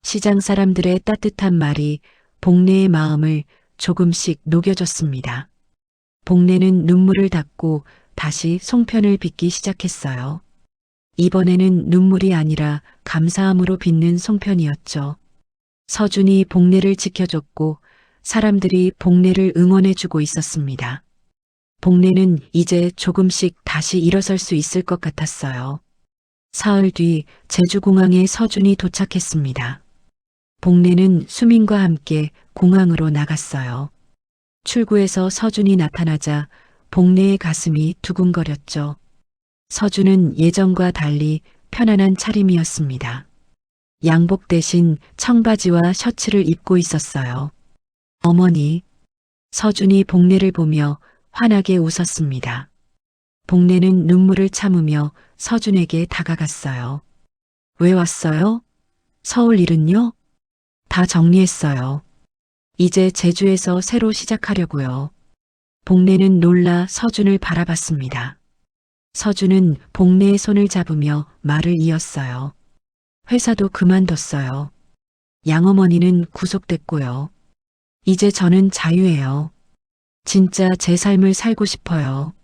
시장 사람들의 따뜻한 말이 복내의 마음을 조금씩 녹여줬습니다. 복내는 눈물을 닦고 다시 송편을 빚기 시작했어요. 이번에는 눈물이 아니라 감사함으로 빚는 송편이었죠. 서준이 복내를 지켜줬고 사람들이 복내를 응원해주고 있었습니다. 복내는 이제 조금씩 다시 일어설 수 있을 것 같았어요. 사흘 뒤 제주공항에 서준이 도착했습니다. 복내는 수민과 함께 공항으로 나갔어요. 출구에서 서준이 나타나자 복내의 가슴이 두근거렸죠. 서준은 예전과 달리 편안한 차림이었습니다. 양복 대신 청바지와 셔츠를 입고 있었어요. 어머니, 서준이 복내를 보며 환하게 웃었습니다. 복내는 눈물을 참으며 서준에게 다가갔어요. 왜 왔어요? 서울 일은요? 다 정리했어요. 이제 제주에서 새로 시작하려고요. 복내는 놀라 서준을 바라봤습니다. 서준은 복내의 손을 잡으며 말을 이었어요. 회사도 그만뒀어요. 양어머니는 구속됐고요. 이제 저는 자유예요. 진짜 제 삶을 살고 싶어요.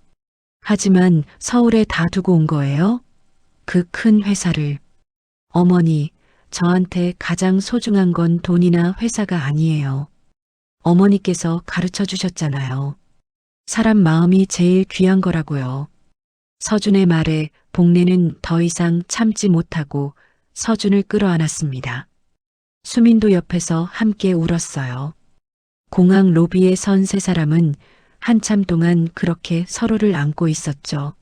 하지만 서울에 다 두고 온 거예요? 그 큰 회사를. 어머니, 저한테 가장 소중한 건 돈이나 회사가 아니에요. 어머니께서 가르쳐 주셨잖아요. 사람 마음이 제일 귀한 거라고요. 서준의 말에 복내는 더 이상 참지 못하고 서준을 끌어안았습니다. 수민도 옆에서 함께 울었어요. 공항 로비에 선 세 사람은 한참 동안 그렇게 서로를 안고 있었죠.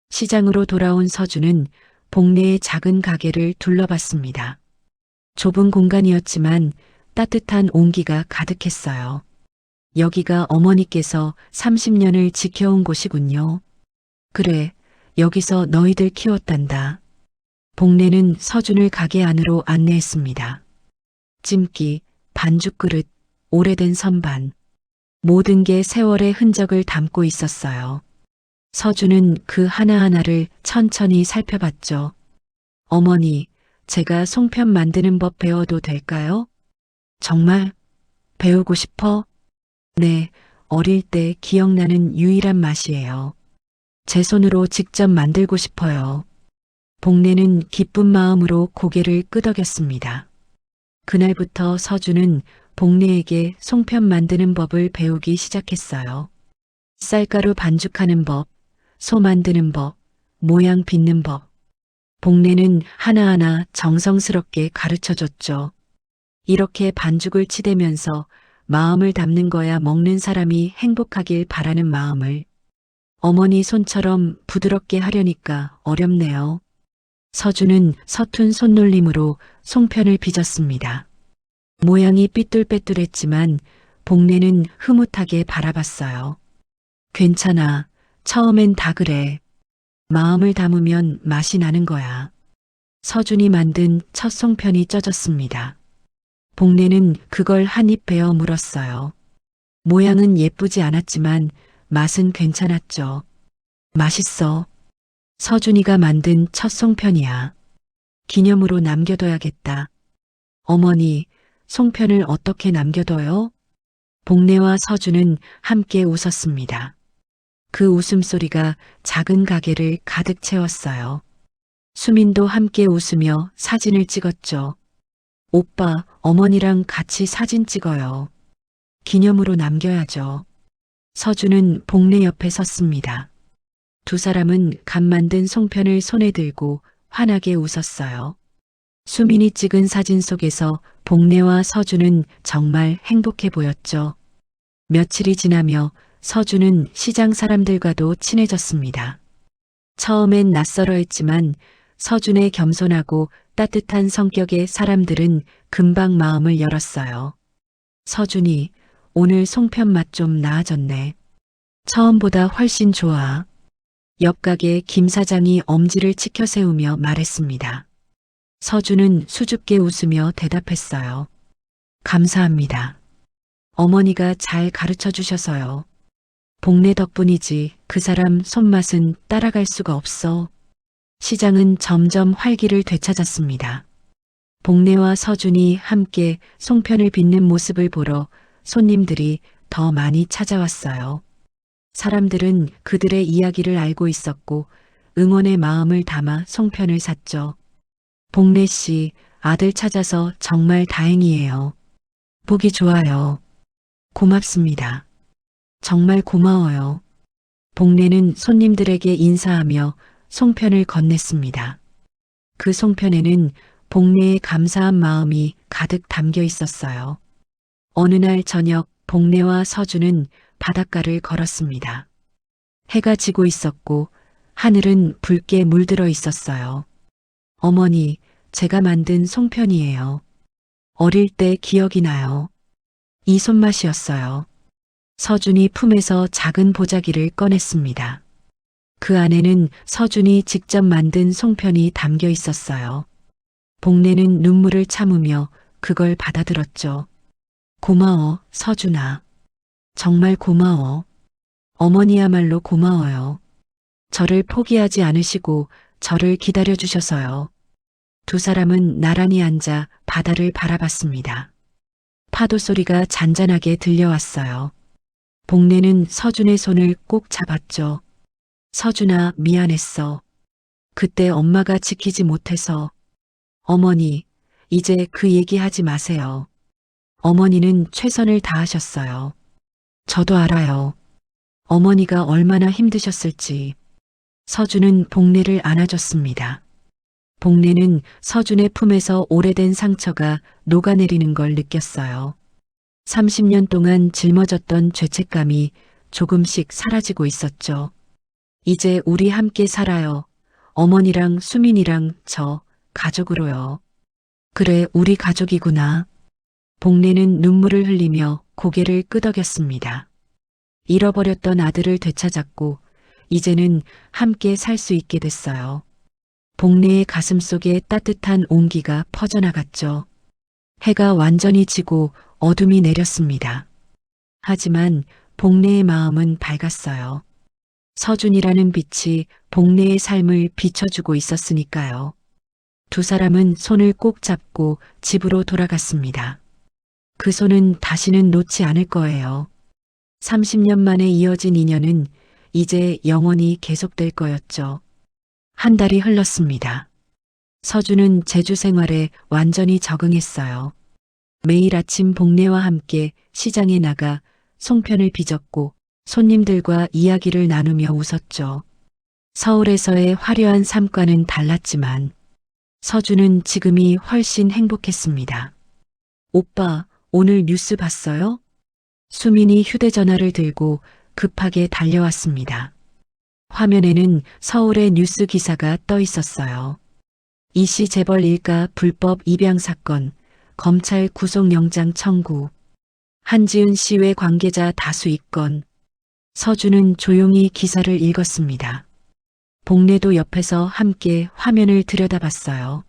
시장으로 돌아온 서준은 복내의 작은 가게를 둘러봤습니다. 좁은 공간이었지만 따뜻한 온기가 가득했어요. 여기가 어머니께서 30년을 지켜온 곳이군요. 그래, 여기서 너희들 키웠단다. 복내는 서준을 가게 안으로 안내했습니다. 찜기, 반죽 그릇, 오래된 선반. 모든 게 세월의 흔적을 담고 있었어요. 서준은 그 하나하나를 천천히 살펴봤죠. 어머니, 제가 송편 만드는 법 배워도 될까요? 정말? 배우고 싶어? 네, 어릴 때 기억나는 유일한 맛이에요. 제 손으로 직접 만들고 싶어요. 복내는 기쁜 마음으로 고개를 끄덕였습니다. 그날부터 서준은 복내에게 송편 만드는 법을 배우기 시작했어요. 쌀가루 반죽하는 법, 소 만드는 법, 모양 빚는 법. 복내는 하나하나 정성스럽게 가르쳐줬죠. 이렇게 반죽을 치대면서 마음을 담는 거야 먹는 사람이 행복하길 바라는 마음을. 어머니 손처럼 부드럽게 하려니까 어렵네요. 서준은 서툰 손놀림으로 송편을 빚었습니다. 모양이 삐뚤빼뚤했지만 복내는 흐뭇하게 바라봤어요. 괜찮아. 처음엔 다 그래. 마음을 담으면 맛이 나는 거야. 서준이 만든 첫 송편이 쪄졌습니다. 복내는 그걸 한 입 베어 물었어요. 모양은 예쁘지 않았지만 맛은 괜찮았죠. 맛있어. 서준이가 만든 첫 송편이야. 기념으로 남겨둬야겠다. 어머니, 송편을 어떻게 남겨둬요? 복내와 서준은 함께 웃었습니다. 그 웃음소리가 작은 가게를 가득 채웠어요. 수민도 함께 웃으며 사진을 찍었죠. 오빠, 어머니랑 같이 사진 찍어요. 기념으로 남겨야죠. 서준은 복내 옆에 섰습니다. 두 사람은 갓 만든 송편을 손에 들고 환하게 웃었어요. 수민이 찍은 사진 속에서 복내와 서준은 정말 행복해 보였죠. 며칠이 지나며 서준은 시장 사람들과도 친해졌습니다. 처음엔 낯설어 했지만 서준의 겸손하고 따뜻한 성격의 사람들은 금방 마음을 열었어요. 서준이, 오늘 송편 맛 좀 나아졌네. 처음보다 훨씬 좋아. 옆 가게 김 사장이 엄지를 치켜 세우며 말했습니다. 서준은 수줍게 웃으며 대답했어요. 감사합니다. 어머니가 잘 가르쳐 주셔서요. 복내 덕분이지 그 사람 손맛은 따라갈 수가 없어. 시장은 점점 활기를 되찾았습니다. 복례와 서준이 함께 송편을 빚는 모습을 보러 손님들이 더 많이 찾아왔어요. 사람들은 그들의 이야기를 알고 있었고 응원의 마음을 담아 송편을 샀죠. 복례 씨, 아들 찾아서 정말 다행이에요. 보기 좋아요. 고맙습니다. 정말 고마워요. 복례는 손님들에게 인사하며 송편을 건넸습니다. 그 송편에는 복례의 감사한 마음이 가득 담겨 있었어요. 어느 날 저녁 복례와 서준은 바닷가를 걸었습니다. 해가 지고 있었고 하늘은 붉게 물들어 있었어요. 어머니, 제가 만든 송편이에요. 어릴 때 기억이 나요. 이 손맛이었어요. 서준이 품에서 작은 보자기를 꺼냈습니다. 그 안에는 서준이 직접 만든 송편이 담겨 있었어요. 복례는 눈물을 참으며 그걸 받아들었죠. 고마워, 서준아. 정말 고마워. 어머니야말로 고마워요. 저를 포기하지 않으시고 저를 기다려주셔서요. 두 사람은 나란히 앉아 바다를 바라봤습니다. 파도 소리가 잔잔하게 들려왔어요. 복례는 서준의 손을 꼭 잡았죠. 서준아, 미안했어. 그때 엄마가 지키지 못해서. 어머니, 이제 그 얘기하지 마세요. 어머니는 최선을 다하셨어요. 저도 알아요. 어머니가 얼마나 힘드셨을지. 서준은 복례를 안아줬습니다. 복례는 서준의 품에서 오래된 상처가 녹아내리는 걸 느꼈어요. 30년 동안 짊어졌던 죄책감이 조금씩 사라지고 있었죠. 이제 우리 함께 살아요. 어머니랑 수민이랑 저 가족으로요. 그래, 우리 가족이구나. 복례는 눈물을 흘리며 고개를 끄덕였습니다. 잃어버렸던 아들을 되찾았고 이제는 함께 살 수 있게 됐어요. 복례의 가슴속에 따뜻한 온기가 퍼져나갔죠. 해가 완전히 지고 어둠이 내렸습니다. 하지만 복례의 마음은 밝았어요. 서준이라는 빛이 복례의 삶을 비춰주고 있었으니까요. 두 사람은 손을 꼭 잡고 집으로 돌아갔습니다. 그 손은 다시는 놓지 않을 거예요. 30년 만에 이어진 인연은 이제 영원히 계속될 거였죠. 한 달이 흘렀습니다. 서준은 제주 생활에 완전히 적응했어요. 매일 아침 복례와 함께 시장에 나가 송편을 빚었고 손님들과 이야기를 나누며 웃었죠. 서울에서의 화려한 삶과는 달랐지만 서준은 지금이 훨씬 행복했습니다. 오빠, 오늘 뉴스 봤어요? 수민이 휴대전화를 들고 급하게 달려왔습니다. 화면에는 서울의 뉴스 기사가 떠 있었어요. 이씨 재벌 일가 불법 입양 사건, 검찰 구속영장 청구, 한지은 씨 외 관계자 다수 입건. 서준은 조용히 기사를 읽었습니다. 복례도 옆에서 함께 화면을 들여다봤어요.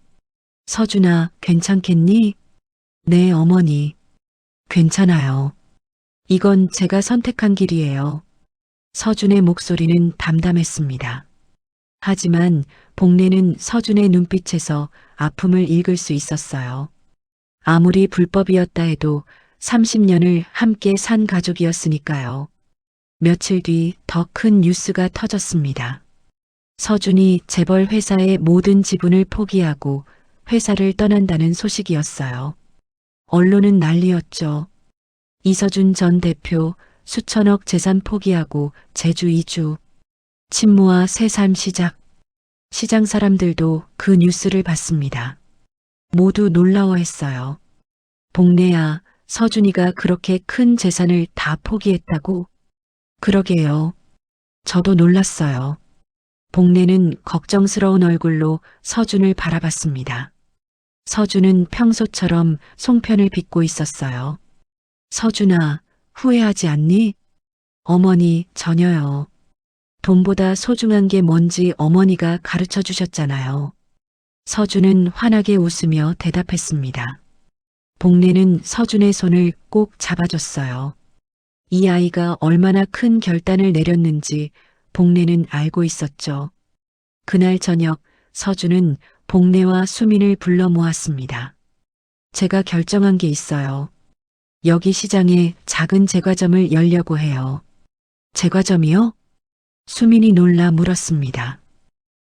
서준아, 괜찮겠니? 네, 어머니. 괜찮아요. 이건 제가 선택한 길이에요. 서준의 목소리는 담담했습니다. 하지만 복례는 서준의 눈빛에서 아픔을 읽을 수 있었어요. 아무리 불법이었다 해도 30년을 함께 산 가족이었으니까요. 며칠 뒤 더 큰 뉴스가 터졌습니다. 서준이 재벌 회사의 모든 지분을 포기하고 회사를 떠난다는 소식이었어요. 언론은 난리였죠. 이서준 전 대표 수천억 재산 포기하고 제주 이주. 친모와 새 삶 시작. 시장 사람들도 그 뉴스를 봤습니다. 모두 놀라워했어요. 복례야, 서준이가 그렇게 큰 재산을 다 포기했다고? 그러게요. 저도 놀랐어요. 복례는 걱정스러운 얼굴로 서준을 바라봤습니다. 서준은 평소처럼 송편을 빚고 있었어요. 서준아, 후회하지 않니? 어머니, 전혀요. 돈보다 소중한 게 뭔지 어머니가 가르쳐 주셨잖아요. 서준은 환하게 웃으며 대답했습니다. 복례는 서준의 손을 꼭 잡아줬어요. 이 아이가 얼마나 큰 결단을 내렸는지 복례는 알고 있었죠. 그날 저녁 서준은 복례와 수민을 불러 모았습니다. 제가 결정한 게 있어요. 여기 시장에 작은 제과점을 열려고 해요. 제과점이요? 수민이 놀라 물었습니다.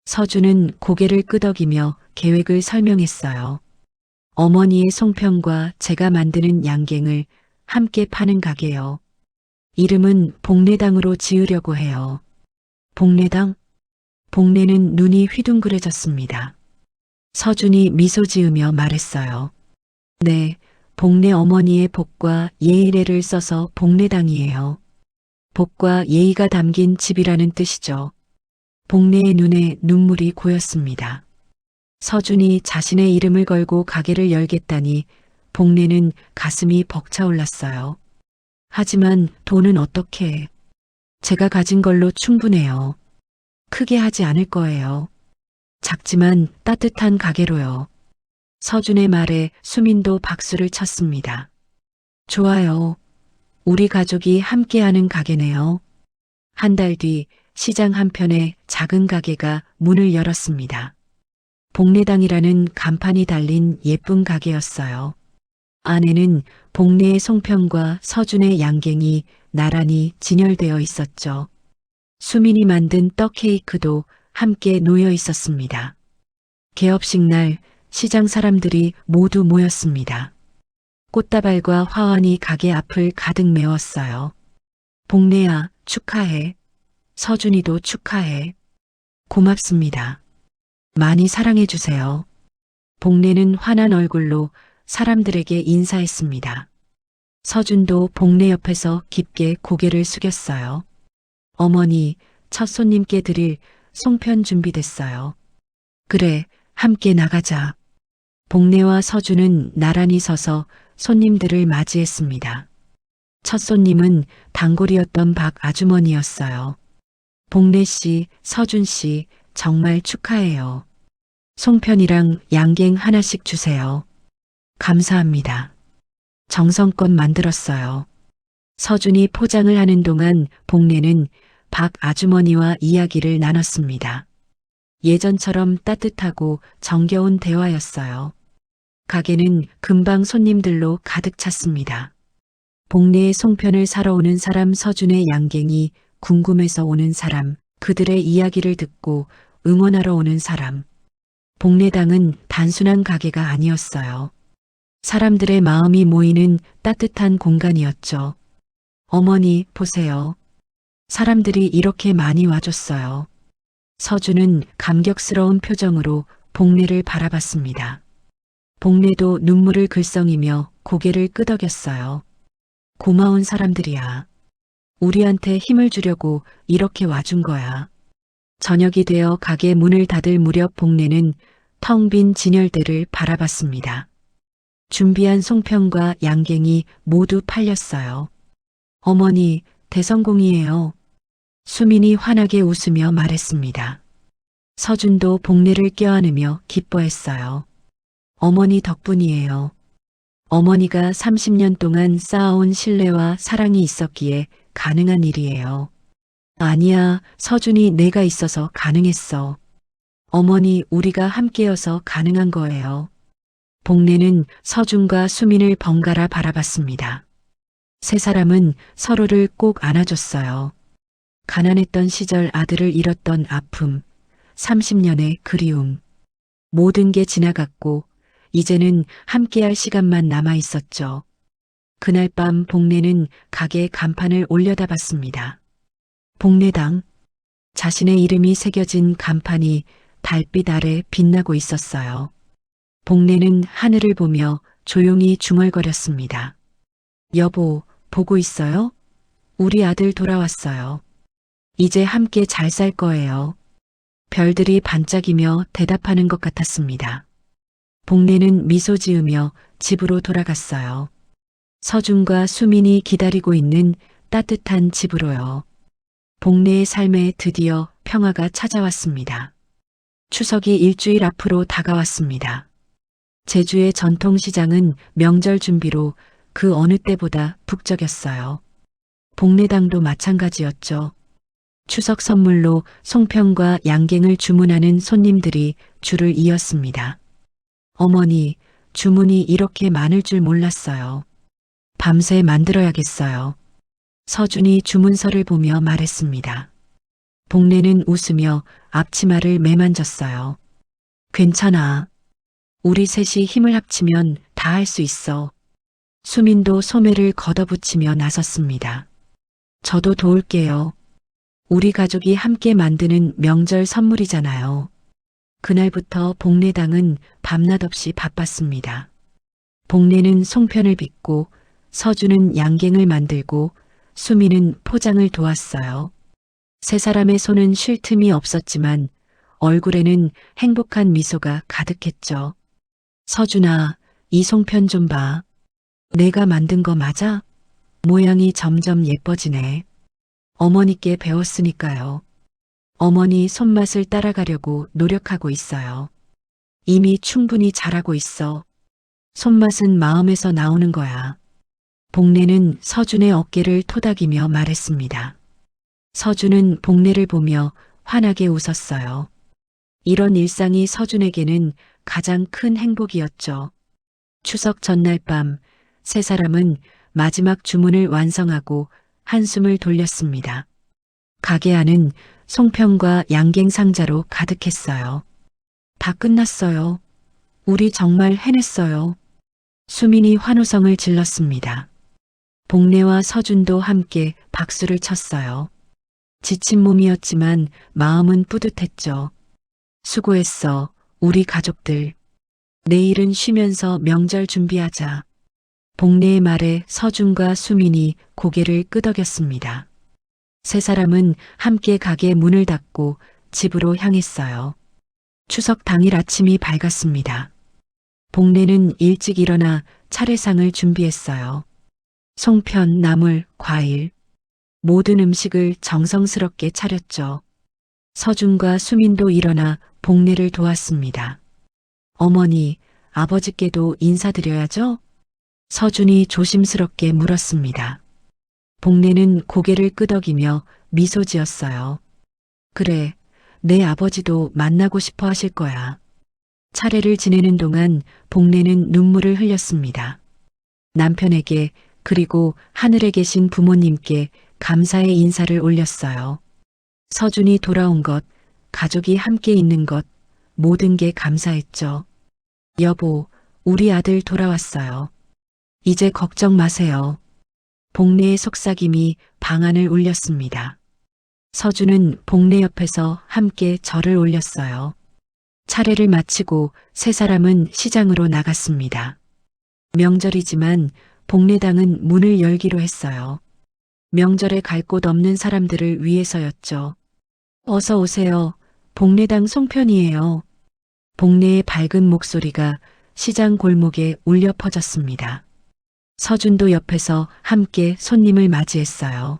서준은 고개를 끄덕이며 계획을 설명했어요. 어머니의 송편과 제가 만드는 양갱을 함께 파는 가게요. 이름은 복례당으로 지으려고 해요. 복례당? 복례는 눈이 휘둥그레졌습니다. 서준이 미소 지으며 말했어요. 네, 복례 어머니의 복과 예의례를 써서 복례당이에요. 복과 예의가 담긴 집이라는 뜻이죠. 복례의 눈에 눈물이 고였습니다. 서준이 자신의 이름을 걸고 가게를 열겠다니 복례는 가슴이 벅차올랐어요. 하지만 돈은 어떻게? 제가 가진 걸로 충분해요. 크게 하지 않을 거예요. 작지만 따뜻한 가게로요. 서준의 말에 수민도 박수를 쳤습니다. 좋아요. 우리 가족이 함께하는 가게네요. 한 달 뒤 시장 한편에 작은 가게가 문을 열었습니다. 복례당이라는 간판이 달린 예쁜 가게였어요. 안에는 복례의 송편과 서준의 양갱이 나란히 진열되어 있었죠. 수민이 만든 떡 케이크도 함께 놓여 있었습니다. 개업식 날 시장 사람들이 모두 모였습니다. 꽃다발과 화환이 가게 앞을 가득 메웠어요. 복례야, 축하해. 서준이도 축하해. 고맙습니다. 많이 사랑해 주세요. 복례는 환한 얼굴로 사람들에게 인사했습니다. 서준도 복례 옆에서 깊게 고개를 숙였어요. 어머니, 첫 손님께 드릴 송편 준비됐어요. 그래, 함께 나가자. 복례와 서준은 나란히 서서 손님들을 맞이했습니다. 첫 손님은 단골이었던 박 아주머니였어요. 복례 씨, 서준 씨, 정말 축하해요. 송편이랑 양갱 하나씩 주세요. 감사합니다. 정성껏 만들었어요. 서준이 포장을 하는 동안 복례는 박 아주머니와 이야기를 나눴습니다. 예전처럼 따뜻하고 정겨운 대화였어요. 가게는 금방 손님들로 가득 찼습니다. 복례의 송편을 사러 오는 사람, 서준의 양갱이 궁금해서 오는 사람, 그들의 이야기를 듣고 응원하러 오는 사람. 복례당은 단순한 가게가 아니었어요. 사람들의 마음이 모이는 따뜻한 공간이었죠. 어머니, 보세요. 사람들이 이렇게 많이 와줬어요. 서준은 감격스러운 표정으로 복례를 바라봤습니다. 복례도 눈물을 글썽이며 고개를 끄덕였어요. 고마운 사람들이야. 우리한테 힘을 주려고 이렇게 와준 거야. 저녁이 되어 가게 문을 닫을 무렵 복례는 텅 빈 진열대를 바라봤습니다. 준비한 송편과 양갱이 모두 팔렸어요. 어머니, 대성공이에요. 수민이 환하게 웃으며 말했습니다. 서준도 복례를 껴안으며 기뻐했어요. 어머니 덕분이에요. 어머니가 30년 동안 쌓아온 신뢰와 사랑이 있었기에 가능한 일이에요. 아니야, 서준이 내가 있어서 가능했어. 어머니, 우리가 함께여서 가능한 거예요. 복례는 서준과 수민을 번갈아 바라봤습니다. 세 사람은 서로를 꼭 안아줬어요. 가난했던 시절 아들을 잃었던 아픔, 30년의 그리움. 모든 게 지나갔고 이제는 함께할 시간만 남아 있었죠. 그날 밤 복례는 가게 간판을 올려다봤습니다. 복례당. 자신의 이름이 새겨진 간판이 달빛 아래 빛나고 있었어요. 복례는 하늘을 보며 조용히 중얼거렸습니다. 여보, 보고 있어요? 우리 아들 돌아왔어요. 이제 함께 잘 살 거예요. 별들이 반짝이며 대답하는 것 같았습니다. 복례는 미소 지으며 집으로 돌아갔어요. 서준과 수민이 기다리고 있는 따뜻한 집으로요. 복례의 삶에 드디어 평화가 찾아왔습니다. 추석이 일주일 앞으로 다가왔습니다. 제주의 전통시장은 명절 준비로 그 어느 때보다 북적였어요. 복례당도 마찬가지였죠. 추석 선물로 송편과 양갱을 주문하는 손님들이 줄을 이었습니다. 어머니, 주문이 이렇게 많을 줄 몰랐어요. 밤새 만들어야겠어요. 서준이 주문서를 보며 말했습니다. 복례는 웃으며 앞치마를 매만졌어요. 괜찮아. 우리 셋이 힘을 합치면 다 할 수 있어. 수민도 소매를 걷어붙이며 나섰습니다. 저도 도울게요. 우리 가족이 함께 만드는 명절 선물이잖아요. 그날부터 복례당은 밤낮 없이 바빴습니다. 복례는 송편을 빚고 서주는 양갱을 만들고 수미는 포장을 도왔어요. 세 사람의 손은 쉴 틈이 없었지만 얼굴에는 행복한 미소가 가득했죠. 서준아, 이 송편 좀 봐. 내가 만든 거 맞아? 모양이 점점 예뻐지네. 어머니께 배웠으니까요. 어머니 손맛을 따라가려고 노력하고 있어요. 이미 충분히 잘하고 있어. 손맛은 마음에서 나오는 거야. 복례는 서준의 어깨를 토닥이며 말했습니다. 서준은 복례를 보며 환하게 웃었어요. 이런 일상이 서준에게는 가장 큰 행복이었죠. 추석 전날 밤, 세 사람은 마지막 주문을 완성하고 한숨을 돌렸습니다. 가게 안은 송편과 양갱 상자로 가득했어요. 다 끝났어요. 우리 정말 해냈어요. 수민이 환호성을 질렀습니다. 복례와 서준도 함께 박수를 쳤어요. 지친 몸이었지만 마음은 뿌듯했죠. 수고했어, 우리 가족들. 내일은 쉬면서 명절 준비하자. 복례의 말에 서준과 수민이 고개를 끄덕였습니다. 세 사람은 함께 가게 문을 닫고 집으로 향했어요. 추석 당일 아침이 밝았습니다. 복례는 일찍 일어나 차례상을 준비했어요. 송편, 나물, 과일, 모든 음식을 정성스럽게 차렸죠. 서준과 수민도 일어나 복례를 도왔습니다. 어머니, 아버지께도 인사드려야죠? 서준이 조심스럽게 물었습니다. 복례는 고개를 끄덕이며 미소 지었어요. 그래, 내 아버지도 만나고 싶어 하실 거야. 차례를 지내는 동안 복례는 눈물을 흘렸습니다. 남편에게 그리고 하늘에 계신 부모님께 감사의 인사를 올렸어요. 서준이 돌아온 것, 가족이 함께 있는 것, 모든 게 감사했죠. 여보, 우리 아들 돌아왔어요. 이제 걱정 마세요. 복례의 속삭임이 방안을 울렸습니다. 서준은 복례 옆에서 함께 절을 올렸어요. 차례를 마치고 세 사람은 시장으로 나갔습니다. 명절이지만 복례당은 문을 열기로 했어요. 명절에 갈 곳 없는 사람들을 위해서였죠. 어서 오세요. 복례당 송편이에요. 복례의 밝은 목소리가 시장 골목에 울려 퍼졌습니다. 서준도 옆에서 함께 손님을 맞이했어요.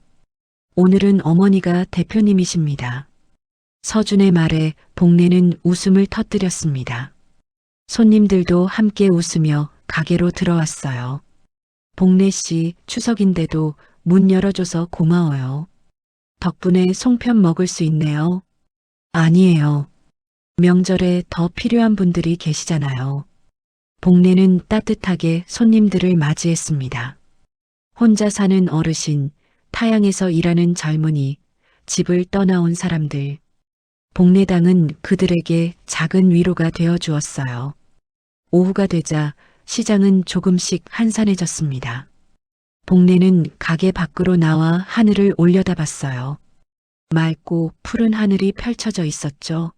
오늘은 어머니가 대표님이십니다. 서준의 말에 복례는 웃음을 터뜨렸습니다. 손님들도 함께 웃으며 가게로 들어왔어요. 복례 씨, 추석인데도 문 열어줘서 고마워요. 덕분에 송편 먹을 수 있네요. 아니에요. 명절에 더 필요한 분들이 계시잖아요. 복례는 따뜻하게 손님들을 맞이했습니다. 혼자 사는 어르신, 타양에서 일하는 젊은이, 집을 떠나온 사람들. 복례당은 그들에게 작은 위로가 되어 주었어요. 오후가 되자 시장은 조금씩 한산해졌습니다. 복례는 가게 밖으로 나와 하늘을 올려다봤어요. 맑고 푸른 하늘이 펼쳐져 있었죠.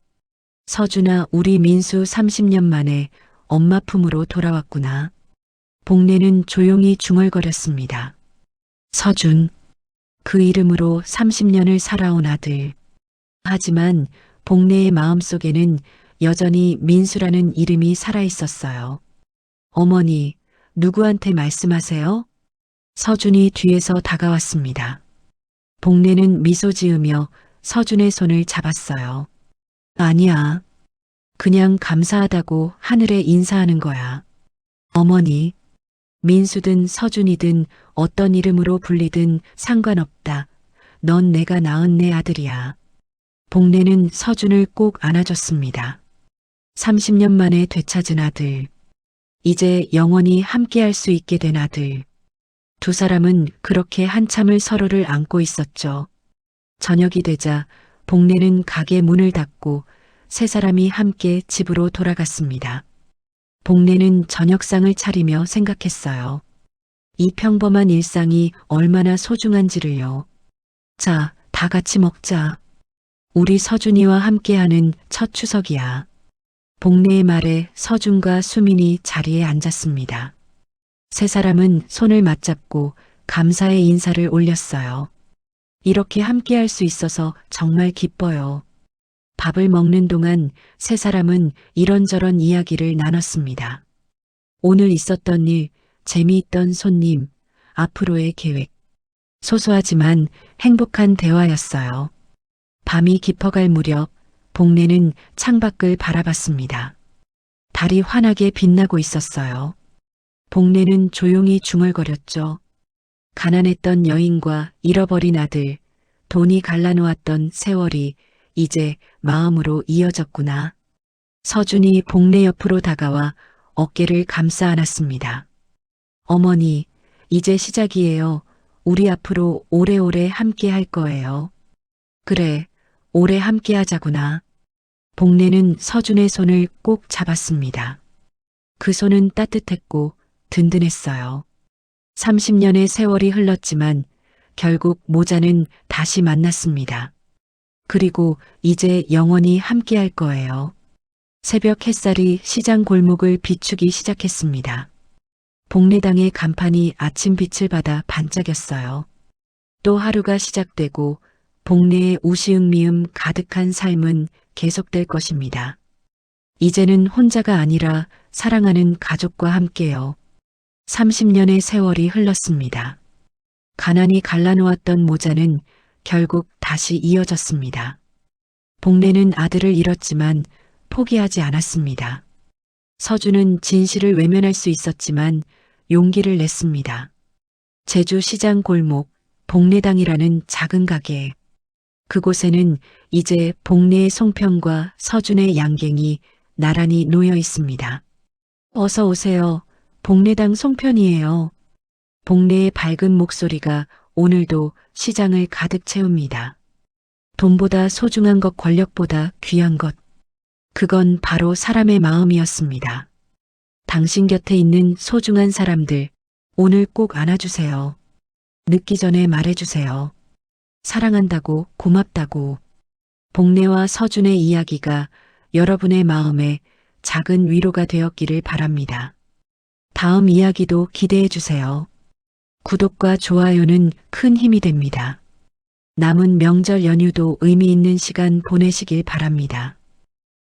서준아, 우리 민수 30년 만에 엄마 품으로 돌아왔구나. 복례는 조용히 중얼거렸습니다. 서준, 그 이름으로 30년을 살아온 아들. 하지만 복례의 마음속에는 여전히 민수라는 이름이 살아있었어요. 어머니, 누구한테 말씀하세요? 서준이 뒤에서 다가왔습니다. 복례는 미소 지으며 서준의 손을 잡았어요. 아니야. 그냥 감사하다고 하늘에 인사하는 거야. 어머니, 민수든 서준이든 어떤 이름으로 불리든 상관없다. 넌 내가 낳은 내 아들이야. 복례는 서준을 꼭 안아줬습니다. 30년 만에 되찾은 아들. 이제 영원히 함께할 수 있게 된 아들. 두 사람은 그렇게 한참을 서로를 안고 있었죠. 저녁이 되자 복례는 가게 문을 닫고 세 사람이 함께 집으로 돌아갔습니다. 복례는 저녁상을 차리며 생각했어요. 이 평범한 일상이 얼마나 소중한지를요. 자, 다 같이 먹자. 우리 서준이와 함께하는 첫 추석이야. 복례의 말에 서준과 수민이 자리에 앉았습니다. 세 사람은 손을 맞잡고 감사의 인사를 올렸어요. 이렇게 함께할 수 있어서 정말 기뻐요. 밥을 먹는 동안 세 사람은 이런저런 이야기를 나눴습니다. 오늘 있었던 일, 재미있던 손님, 앞으로의 계획. 소소하지만 행복한 대화였어요. 밤이 깊어갈 무렵 복례는 창밖을 바라봤습니다. 달이 환하게 빛나고 있었어요. 복례는 조용히 중얼거렸죠. 가난했던 여인과 잃어버린 아들, 돈이 갈라놓았던 세월이 이제 마음으로 이어졌구나. 서준이 복례 옆으로 다가와 어깨를 감싸 안았습니다. 어머니, 이제 시작이에요. 우리 앞으로 오래오래 함께 할 거예요. 그래, 오래 함께 하자구나. 복례는 서준의 손을 꼭 잡았습니다. 그 손은 따뜻했고 든든했어요. 30년의 세월이 흘렀지만 결국 모자는 다시 만났습니다. 그리고 이제 영원히 함께 할 거예요. 새벽 햇살이 시장 골목을 비추기 시작했습니다. 복례당의 간판이 아침 빛을 받아 반짝였어요. 또 하루가 시작되고 복례의 우시응미음 가득한 삶은 계속될 것입니다. 이제는 혼자가 아니라 사랑하는 가족과 함께요. 30년의 세월이 흘렀습니다. 가난이 갈라놓았던 모자는 결국 다시 이어졌습니다. 복례는 아들을 잃었지만 포기하지 않았습니다. 서준은 진실을 외면할 수 있었지만 용기를 냈습니다. 제주 시장 골목 복례당이라는 작은 가게. 그곳에는 이제 복례의 송편과 서준의 양갱이 나란히 놓여 있습니다. 어서 오세요. 복례당 송편이에요. 복례의 밝은 목소리가 오늘도 시장을 가득 채웁니다. 돈보다 소중한 것, 권력보다 귀한 것. 그건 바로 사람의 마음이었습니다. 당신 곁에 있는 소중한 사람들, 오늘 꼭 안아주세요. 늦기 전에 말해주세요. 사랑한다고, 고맙다고. 복례와 서준의 이야기가 여러분의 마음에 작은 위로가 되었기를 바랍니다. 다음 이야기도 기대해 주세요. 구독과 좋아요는 큰 힘이 됩니다. 남은 명절 연휴도 의미 있는 시간 보내시길 바랍니다.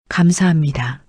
감사합니다.